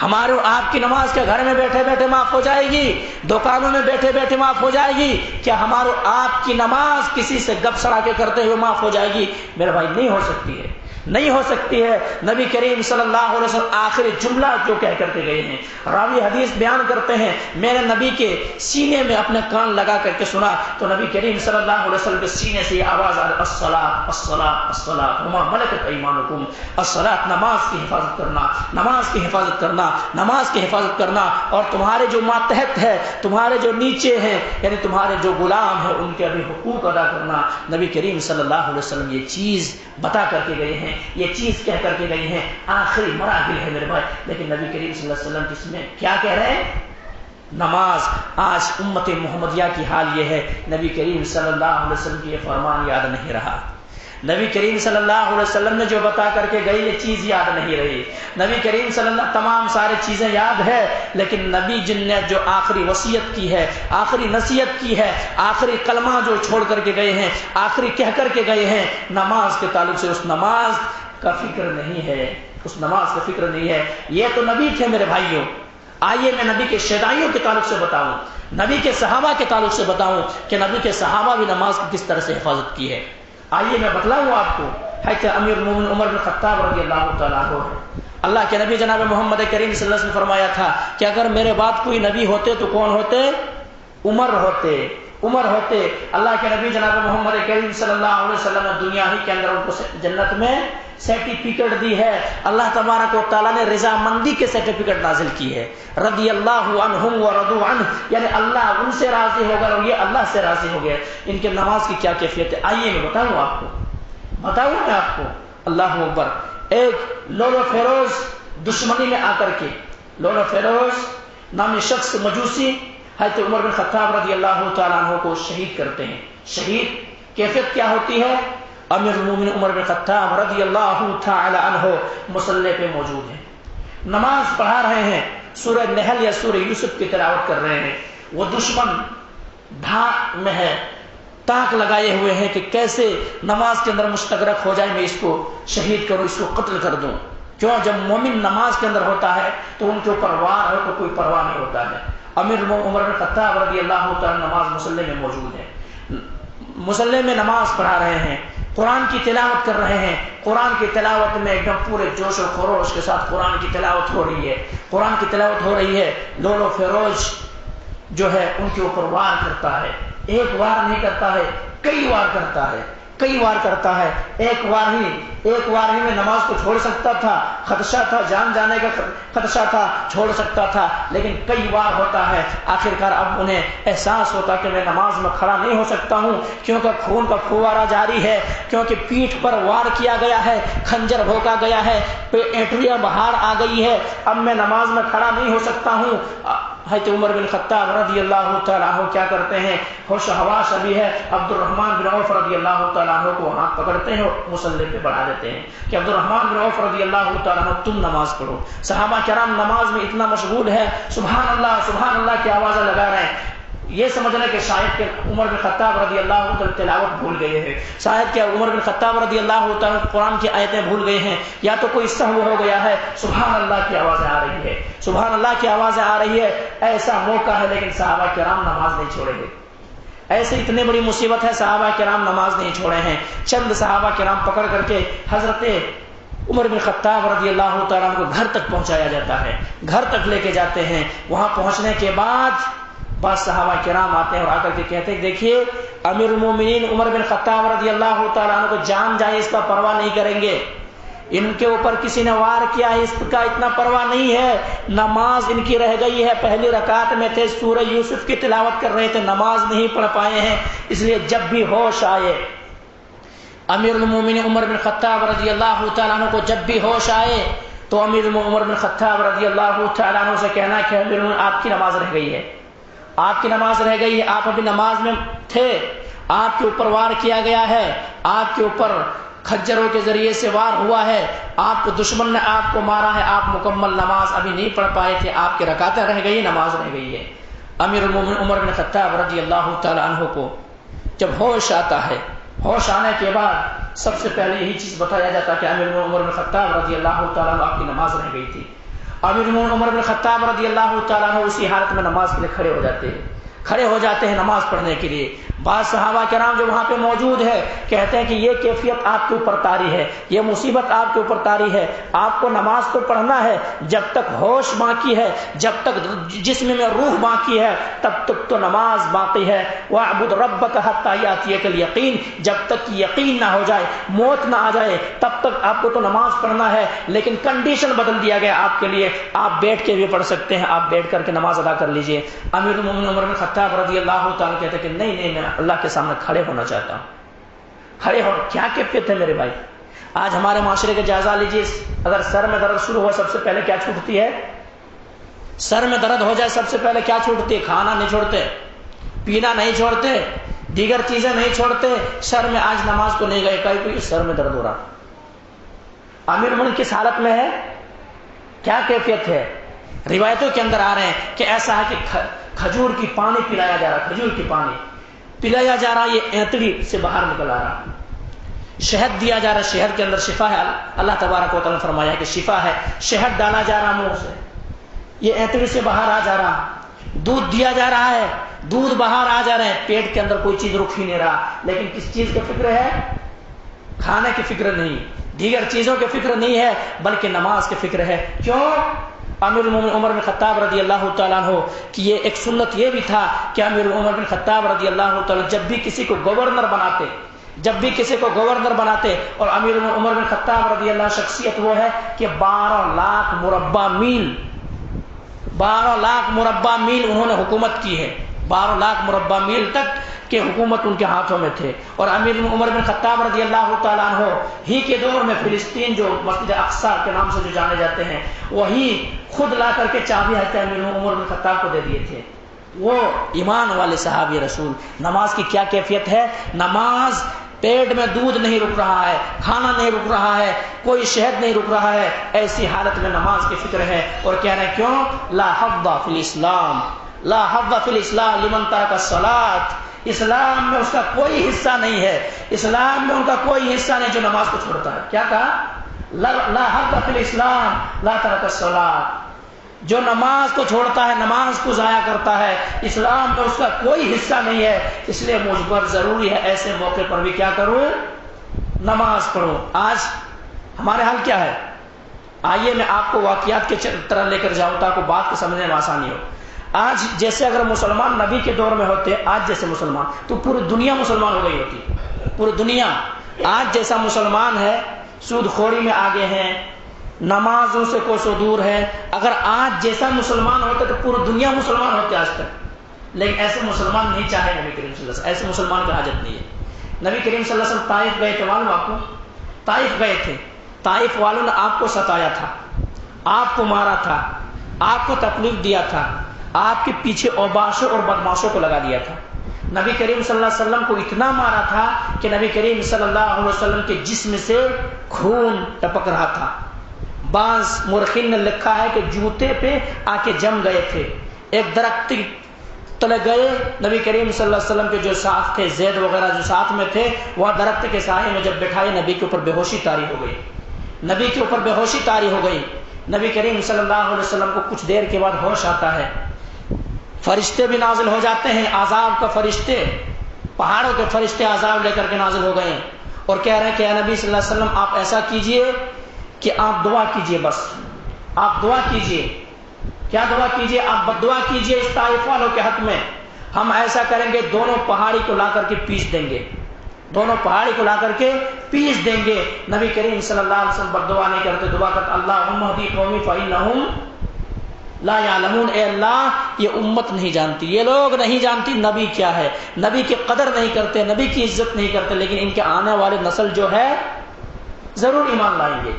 ہمارے آپ کی نماز کیا گھر میں بیٹھے بیٹھے معاف ہو جائے گی؟ دکانوں میں بیٹھے بیٹھے معاف ہو جائے گی؟ کیا ہمارے آپ کی نماز کسی سے گپ سڑا کے کرتے ہوئے معاف ہو جائے گی؟ میرے بھائی نہیں ہو سکتی ہے، نہیں ہو سکتی ہے۔ نبی کریم صلی اللہ علیہ وسلم آخری جملہ جو کہہ کر کے گئے ہیں، راوی حدیث بیان کرتے ہیں میں نے نبی کے سینے میں اپنے کان لگا کر کے سنا تو نبی کریم صلی اللہ علیہ وسلم کے سینے سے یہ آواز آ رہی، الصلاۃ الصلاۃ الصلاۃ وما ملکت ایمانکم، الصلاۃ، نماز کی حفاظت کرنا، نماز کی حفاظت کرنا، نماز کی حفاظت کرنا، اور تمہارے جو ماتحت ہے، تمہارے جو نیچے ہیں، یعنی تمہارے جو غلام ہیں، ان کے بھی حقوق ادا کرنا۔ نبی کریم صلی اللہ علیہ وسلم یہ چیز بتا کر کے گئے ہیں، یہ چیز کہہ کر کے گئی ہیں، آخری مراحل ہے میرے بھائی۔ لیکن نبی کریم صلی اللہ علیہ وسلم جس میں کیا کہہ رہے ہیں؟ نماز۔ آج امت محمدیہ کی حال یہ ہے، نبی کریم صلی اللہ علیہ وسلم کی یہ فرمان یاد نہیں رہا، نبی کریم صلی اللہ علیہ وسلم نے جو بتا کر کے گئی یہ چیز یاد نہیں رہی۔ نبی کریم صلی اللہ تمام ساری چیزیں یاد ہے، لیکن نبی جن نے جو آخری وصیت کی ہے، آخری نصیحت کی ہے، آخری کلمہ جو چھوڑ کر کے گئے ہیں، آخری کہہ کر کے گئے ہیں، نماز کے تعلق سے اس نماز کا فکر نہیں ہے، اس نماز کا فکر نہیں ہے۔ یہ تو نبی تھے میرے بھائیوں، آئیے میں نبی کے شیدائیوں کے تعلق سے بتاؤں، نبی کے صحابہ کے تعلق سے بتاؤں کہ نبی کے صحابہ بھی نماز کی کس طرح سے حفاظت کی ہے۔ آئیے میں بتلاؤں آپ کو، ہے کہ امیر المومنین عمر بن خطاب رضی اللہ تعالیٰ عنہ ہے۔ اللہ کے نبی جناب محمد کریم صلی اللہ علیہ وسلم نے فرمایا تھا کہ اگر میرے بعد کوئی نبی ہوتے تو کون ہوتے؟ عمر ہوتے، عمر ہوتے۔ اللہ کے نبی جناب محمد کریم صلی اللہ علیہ وسلم نے دنیا ہی کے اندر ان کو جنت میں سرٹیفکیٹ دی ہے۔ اللہ تبارک و تعالیٰ نے رضامندی کے سرٹیفکیٹ نازل کی ہے، رضی اللہ عنہم ورضوا عنہ، یعنی اللہ ان سے راضی ہو گئے اور یہ اللہ سے راضی ہو گئے۔ ان کے نماز کی کیا کیفیت ہے آئیے میں بتاؤں آپ کو، بتاؤں میں آپ کو۔ اللہ اکبر، ایک لولو فیروز دشمنی میں آ کر کے، لولو فیروز نامی شخص مجوسی حضرت عمر بن خطاب رضی اللہ تعالیٰ عنہ کو شہید کرتے ہیں۔ شہید کیفیت کیا ہوتی ہے؟ امیر المومنین عمر بن خطاب رضی اللہ تعالی عنہ مصلی پہ موجود ہیں، نماز پڑھا رہے ہیں، سورہ نحل یا سورہ یوسف کی تلاوت کر رہے ہیں۔ وہ دشمن دھاک میں ہے، تاک لگائے ہوئے ہیں کہ کیسے نماز کے اندر مستغرق ہو جائے، میں اس کو شہید کروں، اس کو قتل کر دوں۔ کیوں؟ جب مومن نماز کے اندر ہوتا ہے تو ان کے اوپر وار ہو تو کوئی پرواہ نہیں ہوتا ہے۔ امیر عمر بن خطاب رضی اللہ تعالی نماز مصلی میں موجود ہے، مصلی میں نماز پڑھا رہے ہیں، قرآن کی تلاوت کر رہے ہیں۔ قرآن کی تلاوت میں ایک دم پورے جوش و خروش کے ساتھ قرآن کی تلاوت ہو رہی ہے، قرآن کی تلاوت ہو رہی ہے۔ لولو فیروز جو ہے ان کے اوپر وار کرتا ہے، ایک وار نہیں کرتا ہے، کئی وار کرتا ہے، کئی وار کرتا ہے۔ ایک وار ہی میں نماز کو چھوڑ سکتا تھا، خدشہ تھا، جان جانے کا خدشہ تھا، چھوڑ سکتا تھا، لیکن کئی وار ہوتا ہے۔ آخرکار اب انہیں احساس ہوتا کہ میں نماز میں کھڑا نہیں ہو سکتا ہوں، کیونکہ خون کا فوارہ جاری ہے، کیونکہ پیٹھ پر وار کیا گیا ہے، خنجر بھونکا گیا ہے، اینٹریاں باہر آ گئی ہے، اب میں نماز میں کھڑا نہیں ہو سکتا ہوں۔ حضرت عمر بن خطاب رضی اللہ تعالیٰ عنہ کیا کرتے ہیں؟ ہوش و حواس ابھی ہے، عبد الرحمن بن عوف رضی اللہ تعالیٰ عنہ کو ہاتھ پکڑتے ہیں اور مصلی پہ بڑھا دیتے ہیں کہ عبد الرحمن بن عوف رضی اللہ تعالیٰ عنہ تم نماز پڑھو۔ صحابہ کرام نماز میں اتنا مشغول ہے، سبحان اللہ کی آوازیں لگا رہے ہیں، یہ سمجھنا کہ شاید کہ عمر بن خطاب رضی اللہ عنہ تلاوت بھول گئے ہیں، شاید کہ عمر بن خطاب رضی اللہ عنہ قرآن کی آیتیں بھول گئے ہیں، یا تو کوئی سہو ہو گیا ہے۔ سبحان اللہ کی آوازیں آ رہی ہے، سبحان اللہ کی آوازیں آ رہی ہے۔ ایسا موقع ہے لیکن صحابہ کرام نماز نہیں چھوڑیں گے، ایسے اتنی بڑی مصیبت ہے، صحابہ کرام نماز نہیں چھوڑے ہیں۔ چند صحابہ کرام پکڑ کر کے حضرت عمر بن خطاب رضی اللہ تعالیٰ عنہ کو گھر تک پہنچایا جاتا ہے، گھر تک لے کے جاتے ہیں۔ وہاں پہنچنے کے بعد بعض صحابہ کرام آتے ہیں اور آ کر کے کہتے ہیں دیکھیے امیر المومنین عمر بن خطاب رضی اللہ تعالیٰ عنہ کو جان جائے اس کا پرواہ نہیں کریں گے، ان کے اوپر کسی نے وار کیا ہے اس کا اتنا پرواہ نہیں ہے، نماز ان کی رہ گئی ہے، پہلی رکعت میں تھے، سورہ یوسف کی تلاوت کر رہے تھے، نماز نہیں پڑھ پائے ہیں، اس لیے جب بھی ہوش آئے امیر المومنین عمر بن خطاب رضی اللہ تعالیٰ عنہ کو جب بھی ہوش آئے تو امیر عمر بن خطاب رضی اللہ تعالیٰ عنہ سے کہنا کہ امیر المومنین آپ کی نماز رہ گئی ہے، آپ کی نماز رہ گئی ہے، آپ ابھی نماز میں تھے، آپ کے اوپر وار کیا گیا ہے، آپ کے اوپر کھجروں کے ذریعے سے وار ہوا ہے، آپ کو دشمن نے آپ کو مارا ہے، آپ مکمل نماز ابھی نہیں پڑھ پائے تھے، آپ کی رکعتیں رہ گئی، نماز رہ گئی ہے۔ امیر المومنین عمر بن خطاب رضی اللہ تعالیٰ عنہ کو جب ہوش آتا ہے، ہوش آنے کے بعد سب سے پہلے یہی چیز بتایا جاتا ہے کہ امیر عمر بن خطاب رضی اللہ تعالیٰ عنہ آپ کی نماز رہ گئی تھی۔ امیر عمر بن خطاب رضی اللہ تعالیٰ عنہ اسی حالت میں نماز کے لیے کھڑے ہو جاتے ہیں نماز پڑھنے کے لیے۔ بعض صحابہ کرام جو وہاں پہ موجود ہے کہتے ہیں کہ یہ کیفیت آپ کے اوپر طاری ہے، یہ مصیبت آپ کے اوپر طاری ہے، آپ کو نماز تو پڑھنا ہے، جب تک ہوش باقی ہے، جب تک جسم میں روح باقی ہے تب تک تو نماز باقی ہے۔ وَاعْبُدْ رَبَّكَ حَتَّى يَأْتِيَكَ الْيَقِينُ، جب تک کہ یقین نہ ہو جائے، موت نہ آ جائے، تب تک آپ کو تو نماز پڑھنا ہے۔ لیکن کنڈیشن بدل دیا گیا آپ کے لیے، آپ بیٹھ کے بھی پڑھ سکتے ہیں، آپ بیٹھ کر کے نماز ادا کر لیجئے۔ امیر المومنین عمر بن خطاب رضی اللہ تعالیٰ کہتے ہیں کہ نہیں میں اللہ کے سامنے کھڑے ہونا چاہتا ہوں۔ کھڑے ہو کیا کیفیت ہے میرے بھائی؟ آج ہمارے معاشرے کا جائزہ لیجیے، اگر سر میں درد شروع ہو سب سے پہلے کیا چھوٹتی ہے؟ سر میں درد ہو جائے سب سے پہلے کیا چھوٹتی ہے؟ کھانا نہیں چھوڑتے، پینا نہیں چھوڑتے، دیگر چیزیں نہیں چھوڑتے۔ سر میں آج نماز کو نہیں گئے، کوئی سر میں درد ہو رہا۔ امیر المومنین کس حالت میں ہے؟ کیا کیفیت ہے؟ روایتوں کے اندر آ رہے ہیں کہ ایسا ہے کہ کھجور کی پانی پلایا جا رہا، کھجور کی پانی پلایا جا رہا، یہ اینتڑی سے باہر نکل آ رہا، شہد دیا جا رہا، شہد کے اندر شفا ہے، اللہ تبارک و تعالیٰ نے فرمایا کہ شفا ہے، شہد ڈالا جا رہا منہ سے، یہ اینتڑی سے باہر آ جا رہا، دودھ دیا جا رہا ہے، دودھ باہر آ جا رہے ہیں، پیٹ کے اندر کوئی چیز رک ہی نہیں رہا، لیکن کس چیز کی فکر ہے؟ کھانے کی فکر نہیں، دیگر چیزوں کی فکر نہیں ہے، بلکہ نماز کی فکر ہے۔ کیوں؟ امیر المومنین عمر بن خطاب رضی اللہ تعالیٰ عنہ کی یہ ایک سنت یہ بھی تھا کہ امیر عمر بن خطاب رضی اللہ تعالیٰ جب بھی کسی کو گورنر بناتے اور امیر عمر بن خطاب رضی اللہ شخصیت وہ ہے کہ 12 لاکھ مربع میل انہوں نے حکومت کی ہے، 12 لاکھ مربع میل تک کہ حکومت ان کے ہاتھوں میں تھے۔ اور امیر عمر بن خطاب رضی اللہ تعالیٰ عنہ ہی کے دور میں فلسطین جو مسجد اقصی کے نام سے جو جانے جاتے ہیں، وہی خود لا کر کے چابی حضرت امیر عمر بن خطاب کو دے دیے تھے۔ وہ ایمان والے صحابی رسول۔ نماز کی کیا کیفیت ہے؟ نماز پیٹ میں دودھ نہیں رک رہا ہے، کھانا نہیں رک رہا ہے، کوئی شہد نہیں رک رہا ہے، ایسی حالت میں نماز کی فکر ہے۔ اور کہہ رہے ہیں کیوں؟ لا حظ فی الاسلام، لا حظ فی الاسلام لمن ترک الصلاۃ، اسلام میں اس کا کوئی حصہ نہیں ہے، اسلام میں ان کا کوئی حصہ نہیں جو نماز کو چھوڑتا ہے۔ کیا کہا؟ لا حظ فی الاسلام لا ترک الصلاۃ، جو نماز کو چھوڑتا ہے، نماز کو ضائع کرتا ہے، اسلام میں اس کا کوئی حصہ نہیں ہے۔ اس لیے مجھ پر ضروری ہے ایسے موقع پر بھی کیا کروں؟ نماز پڑھوں۔ آج ہمارے حال کیا ہے؟ آئیے میں آپ کو واقعات کے طرح لے کر جاؤں تاکہ بات کو سمجھنے میں آسانی ہو۔ آج جیسے اگر مسلمان نبی کے دور میں ہوتے، آج جیسے مسلمان، تو پوری دنیا مسلمان ہو گئی ہوتی، پوری دنیا۔ آج جیسا مسلمان ہے سود خوری میں آگے ہیں، نمازوں سے کوسوں دور ہے۔ اگر آج جیسا مسلمان ہوتا تو پوری دنیا مسلمان ہوتے آج تک، لیکن ایسے مسلمان نہیں چاہے نبی کریم صلی اللہ علیہ وسلم، ایسے مسلمان کی حاجت نہیں ہے۔ نبی کریم صلی اللہ علیہ وسلم طائف گئے تھے، معلوم آپ کو؟ طائف گئے تھے، طائف والوں نے آپ کو ستایا تھا، آپ کو مارا تھا، آپ کو تکلیف دیا تھا، آپ کے پیچھے اوباشوں اور بدماشوں کو لگا دیا تھا۔ نبی کریم صلی اللہ علیہ وسلم کو اتنا مارا تھا کہ نبی کریم صلی اللہ علیہ وسلم کے جسم سے خون ٹپک رہا تھا۔ بعض مورخین نے لکھا ہے کہ جوتے پہ آ کے جم گئے تھے، ایک درخت تلے گئے، نبی کریم صلی اللہ علیہ وسلم کے جو ساتھ تھے، زید وغیرہ جو ساتھ میں تھے، وہ درخت کے سائے میں جب بٹھائے، نبی کے اوپر بے ہوشی طاری ہو گئی، نبی کے اوپر بے ہوشی طاری ہو گئی۔ نبی کریم صلی اللہ علیہ وسلم کو کچھ دیر کے بعد ہوش آتا ہے، فرشتے بھی نازل ہو جاتے ہیں، عذاب کا فرشتے، پہاڑوں کے فرشتے عذاب لے کر کے نازل ہو گئے اور کہہ رہے ہیں کہ اے نبی صلی اللہ علیہ وسلم آپ ایسا کیجئے کہ آپ دعا کیجئے، بس آپ دعا کیجئے۔ کیا دعا کیجئے؟ آپ بددعا کیجئے اس طائف والوں کے حق میں، ہم ایسا کریں گے دونوں پہاڑی کو لا کر کے پیس دیں گے، دونوں پہاڑی کو لا کر کے پیس دیں گے۔ نبی کریم صلی اللہ علیہ وسلم بددعا نہیں کرتے، دعا کرتے اللہم اہدی قومی فانہم لا یعلمون، اے اللہ یہ امت نہیں جانتی، یہ لوگ نہیں جانتی نبی کیا ہے، نبی کی قدر نہیں کرتے، نبی کی عزت نہیں کرتے، لیکن ان کے آنے والے نسل جو ہے ضرور ایمان لائیں گے،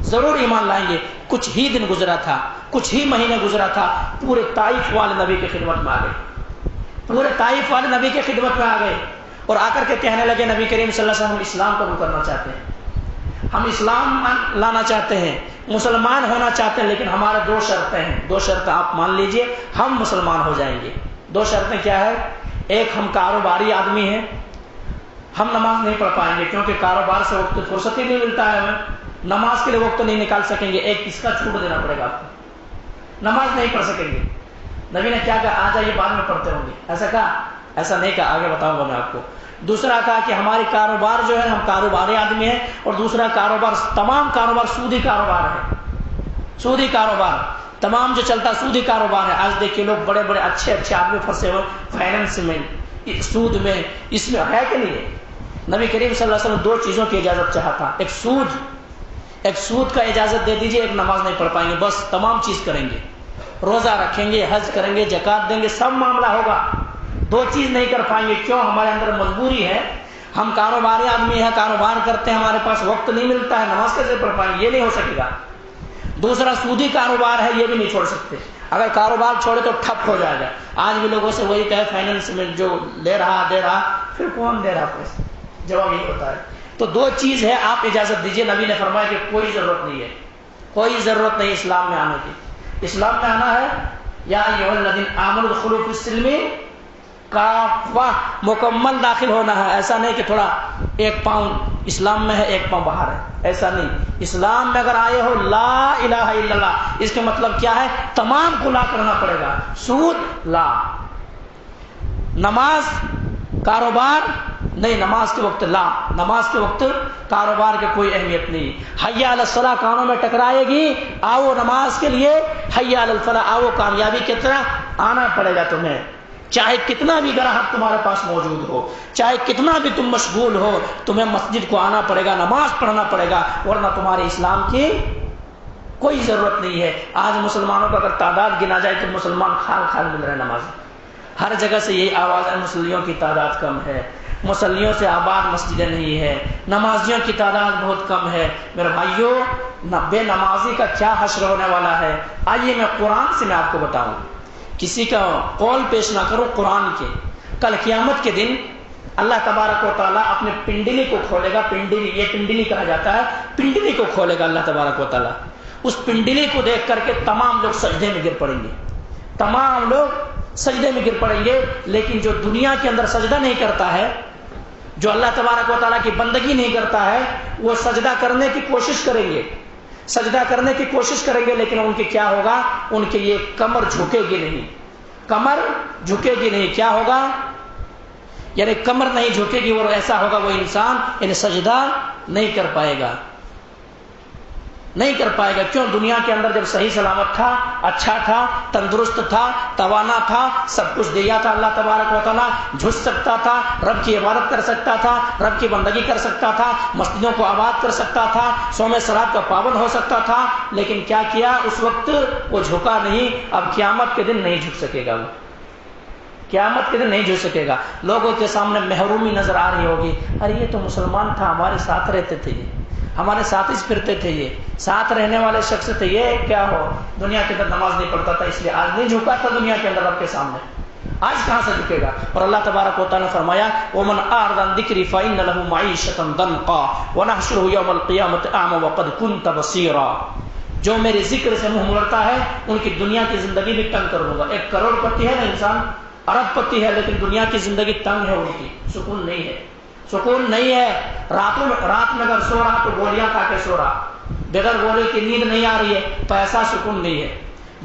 ضرور ایمان لائیں گے۔ کچھ ہی دن گزرا تھا، کچھ ہی مہینے گزرا تھا، پورے طائف والے نبی کی خدمت میں آ گئے، پورے طائف والے نبی کی خدمت میں آ گئے اور آ کر کے کہنے لگے نبی کریم صلی اللہ علیہ وسلم ہم اسلام قبول کرنا چاہتے ہیں، ہم اسلام لانا چاہتے ہیں، مسلمان ہونا چاہتے ہیں، لیکن ہمارے دو شرطیں ہیں، دو شرطیں آپ مان لیجئے، ہم مسلمان ہو جائیں گے۔ دو شرطیں کیا ہے؟ ایک ہم کاروباری آدمی ہیں، ہم نماز نہیں پڑھ پائیں گے کیونکہ کاروبار سے وقت فرصت ہی نہیں ملتا ہے، ہمیں نماز کے لیے وقت نہیں نکال سکیں گے، ایک اس کا چھوٹ دینا پڑے گا آپ کو، نماز نہیں پڑھ سکیں گے۔ نبی نے کیا کہا؟ آ جائیے بعد میں پڑھتے ہوں گے، ایسا کہا؟ ایسا نہیں کہا، آگے بتاؤں گا میں آپ کو۔ دوسرا کہا کہ ہماری کاروبار جو ہے، ہم کاروباری آدمی ہیں، اور دوسرا کاروبار، تمام کاروبار سودی کاروبار ہے، سودی کاروبار تمام جو چلتا سودی کاروبار ہے۔ آج دیکھیے لوگ بڑے بڑے اچھے اچھے آدمی پھنسے ہوئے فائنینس میں، سود میں، اس میں ہے کہ نہیں ہے؟ نبی کریم صلی اللہ علیہ وسلم دو چیزوں کی اجازت چاہا تھا، ایک سود کا اجازت دے دیجئے، ایک نماز نہیں پڑھ پائیں گے، بس تمام چیز کریں گے، روزہ رکھیں گے، حج کریں گے، زکات دیں گے، سب معاملہ ہوگا، دو چیز نہیں کر پائیں گے۔ کیوں؟ ہمارے اندر مجبوری ہے، ہم کاروباری آدمی ہیں، کاروبار کرتے ہیں، ہمارے پاس وقت نہیں ملتا ہے، نماز کیسے پڑھ پائیں گے؟ یہ نہیں ہو سکے گا۔ دوسرا سودی کاروبار ہے، یہ بھی نہیں چھوڑ سکتے، اگر کاروبار چھوڑے تو ٹھپ ہو جائے گا۔ آج بھی لوگوں سے وہی کہے فائنینس میں جو لے رہا دے رہا، پھر کون دے رہا پیسے؟ جواب یہی ہوتا ہے۔ تو دو چیز ہے، آپ اجازت دیجئے۔ نبی نے فرمایا کہ کوئی ضرورت نہیں ہے، کوئی ضرورت نہیں اسلام میں آنے کی۔ اسلام میں آنا ہے، یا ایھا الذین آمنوا ادخلوا فی السلم کافہ، مکمل داخل ہونا ہے۔ ایسا نہیں کہ تھوڑا ایک پاؤں اسلام میں ہے ایک پاؤں باہر ہے، ایسا نہیں۔ اسلام میں اگر آئے ہو لا الہ الا اللہ، اس کے مطلب کیا ہے؟ تمام کو لا کرنا پڑے گا۔ سود لا، نماز کاروبار نہیں، نماز کے وقت لا، نماز کے وقت کاروبار کی کوئی اہمیت نہیں۔ حی علی الصلاح کانوں میں ٹکرائے گی، آؤ نماز کے لیے، حی علی الفلاح، آؤ کامیابی کی طرح آنا پڑے گا تمہیں، چاہے کتنا بھی گراہک تمہارے پاس موجود ہو، چاہے کتنا بھی تم مشغول ہو، تمہیں مسجد کو آنا پڑے گا، نماز پڑھنا پڑے گا، ورنہ تمہارے اسلام کی کوئی ضرورت نہیں ہے۔ آج مسلمانوں کا اگر تعداد گنا جائے تو مسلمان خال خال مل رہے ہیں نماز، ہر جگہ سے یہی آواز ہے، مسلیوں کی تعداد کم ہے، مسلیوں سے آباد مسجدیں نہیں ہے، نمازیوں کی تعداد بہت کم ہے۔ میرے بھائیوں، بے نمازی کا کیا حشر ہونے والا ہے؟ آئیے میں قرآن سے میں آپ کو بتاؤں، کسی کا قول پیش نہ کرو، قرآن کے۔ کل قیامت کے دن اللہ تبارک و تعالیٰ اپنے پنڈلی کو کھولے گا، پنڈلی، یہ پنڈلی کہا جاتا ہے، پنڈلی کو کھولے گا اللہ تبارک و تعالیٰ۔ اس پنڈلی کو دیکھ کر کے تمام لوگ سجدے میں گر پڑیں گے، تمام لوگ سجدے میں گر پڑیں گے، لیکن جو دنیا کے اندر سجدہ نہیں کرتا ہے، جو اللہ تبارک و تعالیٰ کی بندگی نہیں کرتا ہے، وہ سجدہ کرنے کی کوشش کریں گے، سجدہ کرنے کی کوشش کریں گے، لیکن ان کے کیا ہوگا؟ ان کے یہ کمر جھکے گی نہیں، کمر جھکے گی نہیں۔ کیا ہوگا؟ یعنی کمر نہیں جھکے گی، اور ایسا ہوگا وہ انسان یعنی سجدہ نہیں کر پائے گا، نہیں کر پائے گا۔ کیوں؟ دنیا کے اندر جب صحیح سلامت تھا، اچھا تھا، تندرست تھا، توانا تھا، سب کچھ دیا تھا اللہ تبارک و تعالیٰ، جھک سکتا تھا، رب کی عبادت کر سکتا تھا، رب کی بندگی کر سکتا تھا، مسجدوں کو آباد کر سکتا تھا، صوم صلات کا پابند ہو سکتا تھا، لیکن کیا کیا؟ اس وقت وہ جھکا نہیں۔ اب قیامت کے دن نہیں جھک سکے گا، وہ قیامت کے دن نہیں جھک سکے گا۔ لوگوں کے سامنے محرومی نظر آ رہی ہوگی، ارے یہ تو مسلمان تھا، ہمارے ساتھ رہتے تھے، یہ ہمارے ساتھ ہی پھرتے تھے، یہ ساتھ رہنے والے شخص تھے، یہ کیا ہو؟ دنیا کے اندر نماز نہیں پڑھتا تھا، اس لیے آج نہیں جھکا تھا دنیا کے اندر رب کے سامنے، آج کہاں سے جھکے گا؟ اور اللہ تبارک و تعالیٰ نے فرمایا وَمَنْ أَعْرَضَ عَنْ ذِكْرِي فَإِنَّ لَهُ مَعِيشَةً ضَنْكًا وَنَحْشُرُهُ يَوْمَ الْقِيَامَةِ أَعْمَى وَقَدْ كُنْتَ بَصِيرًا۔ جو میرے ذکر سے منہ موڑتا ہے ان کی دنیا کی زندگی بھی تنگ کر دوں گا۔ ایک کروڑ پتی ہے نا انسان، ارب پتی ہے، لیکن دنیا کی زندگی تنگ ہے، ان کی سکون نہیں ہے، سکون نہیں ہے۔ رات میں اگر سو رہا تو گولیاں کھا کے سو رہا، بغیر گولی کی نیند نہیں آ رہی ہے، تو ایسا سکون نہیں ہے۔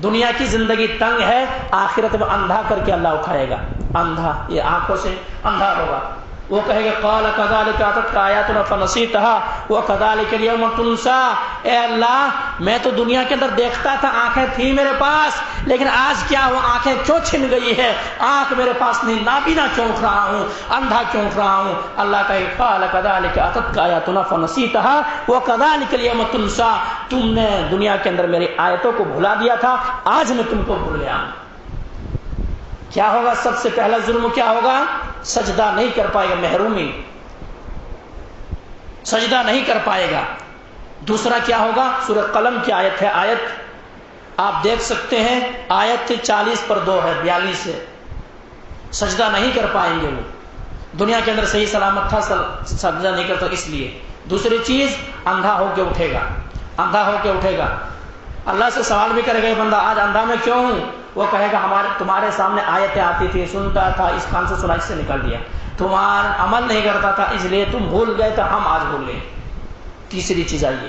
دنیا کی زندگی تنگ ہے، آخرت میں اندھا کر کے اللہ اٹھائے گا، اندھا، یہ آنکھوں سے اندھا ہوگا۔ وہ کہے گا قال كذلك اتتك آیاتنا فنسیتها وكذلك اليوم تنسى۔ اے اللہ، میں تو دنیا کے اندر دیکھتا تھا، آنکھیں تھی میرے پاس، لیکن آج کیا ہوا؟ آنکھیں کیوں چھن گئی ہے؟ آنکھ میرے پاس نہیں، نابینا کیوں اٹھ رہا ہوں، اندھا کیوں اٹھ رہا ہوں؟ اللہ کہے قال كذلك اتتك آیاتنا فنسیتها وكذلك اليوم تنسى۔ تم نے دنیا کے اندر میری آیتوں کو بھلا دیا تھا، آج میں تم کو بھول گیا ہوں۔ کیا ہوگا؟ سب سے پہلا ظلم کیا ہوگا؟ سجدہ نہیں کر پائے گا، محرومی، سجدہ نہیں کر پائے گا۔ دوسرا کیا ہوگا؟ سورہ قلم کی آیت ہے، آیت آپ دیکھ سکتے ہیں، آیت 40/2 ہے، 42 ہے۔ سجدہ نہیں کر پائیں گے، وہ دنیا کے اندر صحیح سلامت تھا، سجدہ نہیں کرتا اس لیے۔ دوسری چیز، اندھا ہو کے اٹھے گا، اندھا ہو کے اٹھے گا، اللہ سے سوال بھی کرے گا، یہ بندہ آج اندھا میں کیوں ہوں؟ وہ کہے گا تمہارے سامنے آیتیں آتی تھی، سنتا تھا، اس کان سے سنا، اس سے نکل دیا، تمہارا عمل نہیں کرتا تھا اس لیے تم بھول گئے، تو ہم آج بھول گئے۔ تیسری چیز آئیے،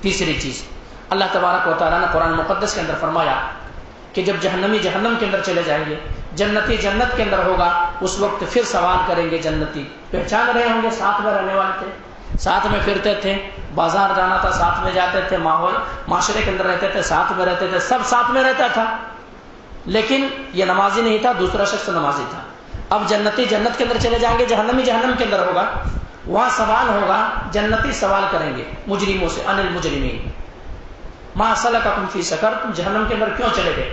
تیسری چیز اللہ تبارک و تعالیٰ نے قرآن مقدس کے اندر فرمایا کہ جب جہنمی جہنم کے اندر چلے جائیں گے، جنتی جنت کے اندر ہوگا، اس وقت پھر سوال کریں گے جنتی۔ پہچان رہے ہوں گے، ساتھ میں رہنے والے تھے، ساتھ میں پھرتے تھے، بازار جانا تھا ساتھ میں جاتے تھے، ماحول معاشرے کے اندر رہتے تھے، ساتھ میں رہتے تھے، سب ساتھ میں رہتا تھا، لیکن یہ نمازی نہیں تھا، دوسرا شخص نمازی تھا۔ اب جنتی جنت کے اندر چلے جائیں گے، جہنمی جہنم کے اندر ہوگا، وہاں سوال ہوگا، جنتی سوال کریں گے مجرموں سے، ان المجرمین ما سلککم فی سقر، تم جہنم کے اندر کیوں چلے گئے،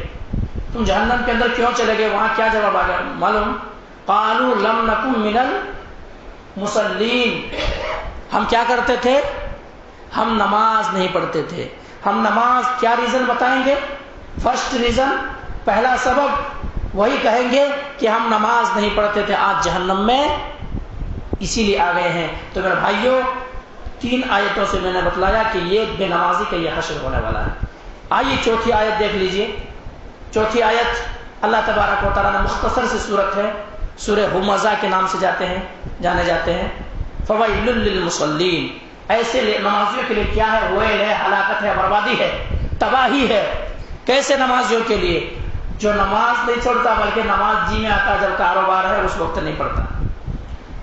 تم جہنم کے اندر کیوں چلے گئے؟ وہاں کیا جواب آ گیا معلوم؟ قالوا لم نکن من المصلین، ہم کیا کرتے تھے؟ ہم نماز نہیں پڑھتے تھے۔ ہم نماز، کیا ریزن بتائیں گے؟ فرسٹ ریزن، پہلا سبب وہی کہیں گے کہ ہم نماز نہیں پڑھتے تھے، آج جہنم میں اسی لیے آ گئے ہیں۔ تو میرے بھائیوں، 3 آیتوں سے میں نے بتلایا کہ یہ بے نمازی کا یہ حشر ہونے والا ہے۔ آئیے چوتھی آیت دیکھ لیجئے۔ چوتھی آیت اللہ تبارک و تعالیٰ نے مختصر سی صورت ہے، سورہ ہمزہ کے نام سے جانے جاتے ہیں۔ فویل للمصلین، ایسے نمازیوں کے لیے کیا ہے؟ ویل ہے، ہلاکت ہے، بربادی ہے، تباہی ہے۔ کیسے نمازیوں کے لیے؟ جو نماز نہیں چھوڑتا بلکہ نماز جی میں آتا، جب کاروبار ہے اس وقت نہیں پڑھتا،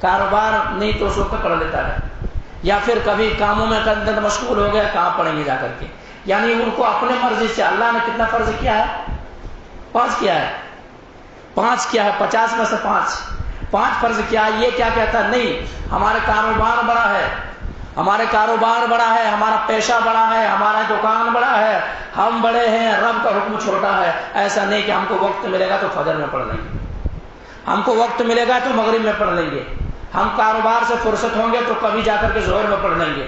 کاروبار نہیں تو اس وقت پڑھ لیتا ہے، یا پھر کبھی کاموں میں اندر مشغول ہو گیا، کہاں پڑھیں گے جا کر کے؟ یعنی ان کو اپنے مرضی سے اللہ نے کتنا فرض کیا ہے؟ 5 کیا ہے، 5 کیا ہے، 50 میں سے 5 فرض کیا ہے۔ یہ کیا کہتا ہے؟ نہیں، ہمارے کاروبار بڑا ہے، ہمارے کاروبار بڑا ہے، ہمارا پیشہ بڑا ہے، ہمارا دکان بڑا ہے، ہم بڑے ہیں، رب کا حکم چھوٹا ہے۔ ایسا نہیں کہ ہم کو وقت ملے گا تو فجر میں پڑھ لیں گے، ہم کو وقت ملے گا تو مغرب میں پڑھ لیں گے، ہم کاروبار سے فرصت ہوں گے تو کبھی جا کر کے ظہر میں پڑھ لیں گے،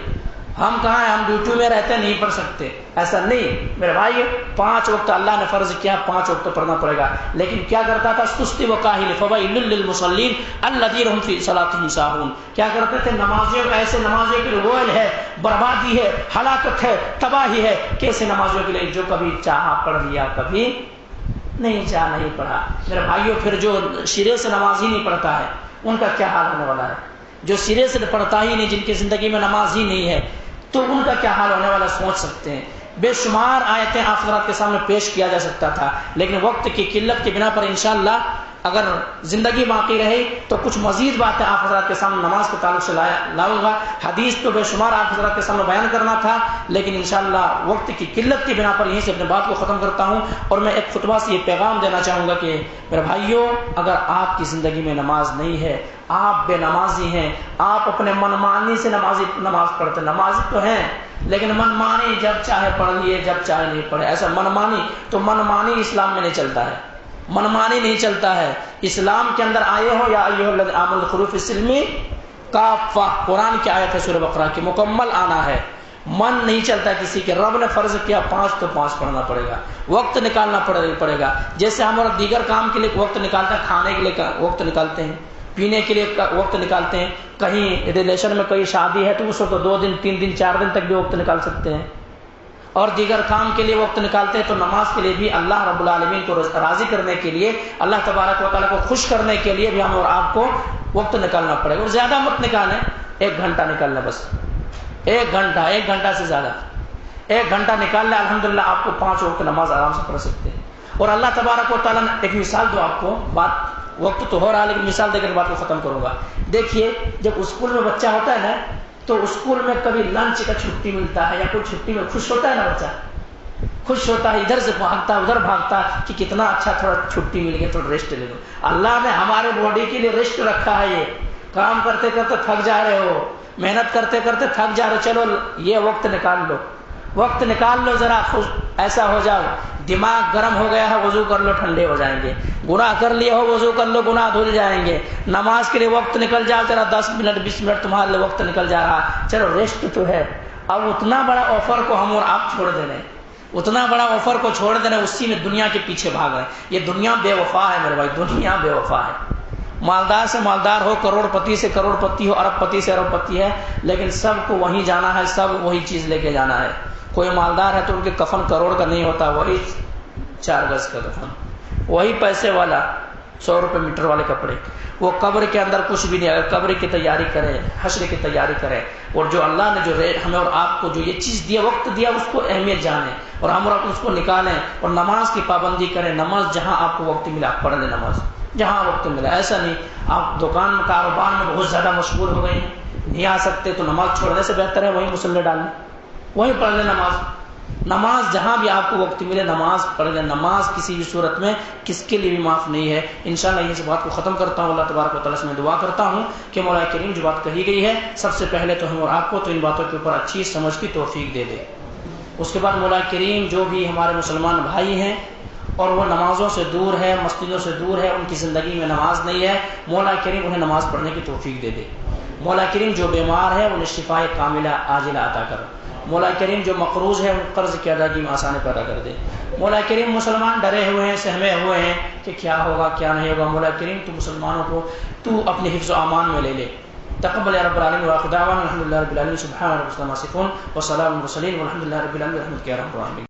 ہم کہاں ہیں، ہم ڈیوٹی میں رہتے نہیں پڑھ سکتے۔ ایسا نہیں میرے بھائی، 5 وقت اللہ نے فرض کیا، 5 وقت پڑھنا پڑے گا۔ لیکن کیا کرتا تھا؟ سستی و کاہل، فویل للمصلین الذین هم فی صلاتهم ساہون۔ کیا کرتے تھے؟ نمازیوں، ایسے نمازیوں کے لیے ویل ہے، بربادی ہے، ہلاکت ہے، تباہی ہے۔ کیسے نمازیوں کے لیے؟ جو کبھی چاہا پڑھ لیا، کبھی نہیں چاہا نہیں پڑھا۔ میرے بھائیوں، پھر جو سرے سے نماز ہی نہیں پڑھتا ہے ان کا کیا حال ہونے والا ہے؟ جو سرے سے پڑھتا ہی نہیں، جن کی زندگی میں نماز ہی نہیں ہے، تو ان کا کیا حال ہونے والا سوچ سکتے ہیں۔ بے شمار آیتیں آپ حضرات کے سامنے پیش کیا جا سکتا تھا، لیکن وقت کی قلت کی بنا پر انشاءاللہ اگر زندگی باقی رہی تو کچھ مزید باتیں آپ حضرات کے سامنے نماز کے تعلق سے لاؤں گا۔ حدیث تو بے شمار آپ حضرات کے سامنے بیان کرنا تھا، لیکن انشاءاللہ وقت کی قلت کی بنا پر یہیں سے اپنے بات کو ختم کرتا ہوں۔ اور میں ایک خطبہ سے یہ پیغام دینا چاہوں گا کہ میرے بھائیوں، اگر آپ کی زندگی میں نماز نہیں ہے، آپ بے نمازی ہیں، آپ اپنے منمانی سے نماز پڑھتے، نمازی تو ہیں لیکن منمانی، جب چاہے پڑھ لیے، جب چاہے نہیں پڑھے، ایسا منمانی تو منمانی اسلام میں نہیں چلتا ہے، منمانی نہیں چلتا ہے۔ اسلام کے اندر آئے ہو یا ایھا الذین آمنوا ادخلوا فی السلم کافہ، قرآن کی آیت ہے سورہ بقرہ کی، مکمل آنا ہے، من نہیں چلتا کسی کے۔ رب نے فرض کیا 5 تو 5 پڑھنا پڑے گا، وقت نکالنا پڑے گا۔ جیسے ہم اور دیگر کام کے لیے وقت نکالتے ہیں، کھانے کے لیے وقت نکالتے ہیں، پینے کے لیے وقت نکالتے ہیں، کہیں ریلیشن میں کوئی شادی ہے تو اس وقت 2 دن 3 دن 4 دن تک بھی وقت نکال سکتے ہیں، اور دیگر کام کے لیے وقت نکالتے ہیں۔ تو نماز کے لیے بھی اللہ رب العالمین کو راضی کرنے کے لیے، اللہ تبارک و تعالیٰ کو خوش کرنے کے لیے بھی ہم اور آپ کو وقت نکالنا پڑے گا۔ اور زیادہ مت نکالیں، 1 گھنٹہ نکال لیں، بس 1 گھنٹہ، 1 گھنٹہ سے زیادہ 1 گھنٹہ نکال لیں، الحمدللہ آپ کو 5 وقت نماز آرام سے پڑھ سکتے ہیں۔ اور اللہ تبارک و تعالیٰ نے ایک مثال دو آپ کو، بات وقت تو ہو رہا ہے لیکن مثال دے کر بات کو ختم کروں گا۔ دیکھیے، جب اسکول میں بچہ ہوتا ہے نا، تو اسکول میں کبھی لنچ کا چھٹی ملتا ہے یا کوئی چھٹی میں خوش ہوتا ہے نا، بچہ خوش ہوتا ہے، ادھر سے بھاگتا ہے ادھر بھاگتا ہے کہ کتنا اچھا تھوڑا چھٹی مل گیا، تھوڑا ریسٹ لے لو۔ اللہ نے ہمارے باڈی کے لیے ریسٹ رکھا ہے، یہ کام کرتے کرتے تھک جا رہے ہو، محنت کرتے کرتے تھک جا رہے ہو، چلو یہ وقت نکال لو، وقت نکال لو ذرا، ایسا ہو جاؤ دماغ گرم ہو گیا ہے وضو کر لو ٹھنڈے ہو جائیں گے، گناہ کر لیے ہو وضو کر لو گناہ دھل جائیں گے، نماز کے لیے وقت نکل جاؤ ذرا 10 منٹ 20 منٹ تمہارے لیے وقت نکل جا رہا، چلو ریسٹ تو ہے۔ اب اتنا بڑا آفر کو ہم اور آپ چھوڑ دے رہے ہیں، اتنا بڑا آفر کو چھوڑ دے رہے ہیں، اسی میں دنیا کے پیچھے بھاگ رہے ہیں۔ یہ دنیا بے وفا ہے میرے بھائی، دنیا بے وفا ہے۔ مالدار سے مالدار ہو، کروڑ پتی سے کروڑ پتی ہو، ارب پتی سے ارب پتی ہے، لیکن سب کو وہیں جانا ہے، سب وہی چیز لے کے جانا ہے۔ کوئی مالدار ہے تو ان کے کفن کروڑ کا نہیں ہوتا، وہی 4 گز کا کفن، وہی پیسے والا 100 روپے میٹر والے کپڑے، وہ قبر کے اندر کچھ بھی نہیں۔ اگر قبر کی تیاری کرے، حشر کی تیاری کرے، اور جو اللہ نے جو ہمیں اور آپ کو جو یہ چیز دیا، وقت دیا، اس کو اہمیت جانیں اور ہم اور آپ اس کو نکالیں اور نماز کی پابندی کریں۔ نماز جہاں آپ کو وقت ملا آپ پڑھ لیں، نماز جہاں وقت ملا۔ ایسا نہیں آپ دکان کاروبار میں بہت زیادہ مشغول ہو گئے ہیں، نہیں آ سکتے تو نماز چھوڑنے سے بہتر ہے وہیں مصلی ڈال لیں، وہیں پڑھ لیں نماز۔ نماز جہاں بھی آپ کو وقت ملے نماز پڑھ لیں۔ نماز کسی بھی صورت میں کس کے لیے بھی معاف نہیں ہے۔ انشاءاللہ اس بات کو ختم کرتا ہوں۔ اللہ تبارک و تعالیٰ سے میں دعا کرتا ہوں کہ مولا کریم جو بات کہی گئی ہے سب سے پہلے تو ہم اور آپ کو تو ان باتوں کے اوپر اچھی سمجھ کی توفیق دے دے۔ اس کے بعد مولا کریم جو بھی ہمارے مسلمان بھائی ہیں اور وہ نمازوں سے دور ہے، مسجدوں سے دور ہے، ان کی زندگی میں نماز نہیں ہے، مولا کریم انہیں نماز پڑھنے کی توفیق دے دے۔ مولا کریم جو بیمار ہے انہیں شفاء کاملہ عاجلہ عطا کر۔ مولا کریم جو مقروض ہے ان قرض کی ادائیگی میں آسانی پیدا کر دے۔ مولا کریم مسلمان ڈرے ہوئے ہیں، سہمے ہوئے ہیں کہ کیا ہوگا کیا نہیں ہوگا، مولا کریم تو مسلمانوں کو تو اپنے حفظ و امان میں لے لے۔ تقبل یا رب العالمین وآخر دعوانا الحمد للہ رب العالمین سبحان ربک عما یصفون وسلام علی المرسلین والحمد للہ رب العالمین برحمتک یا ارحم الراحمین۔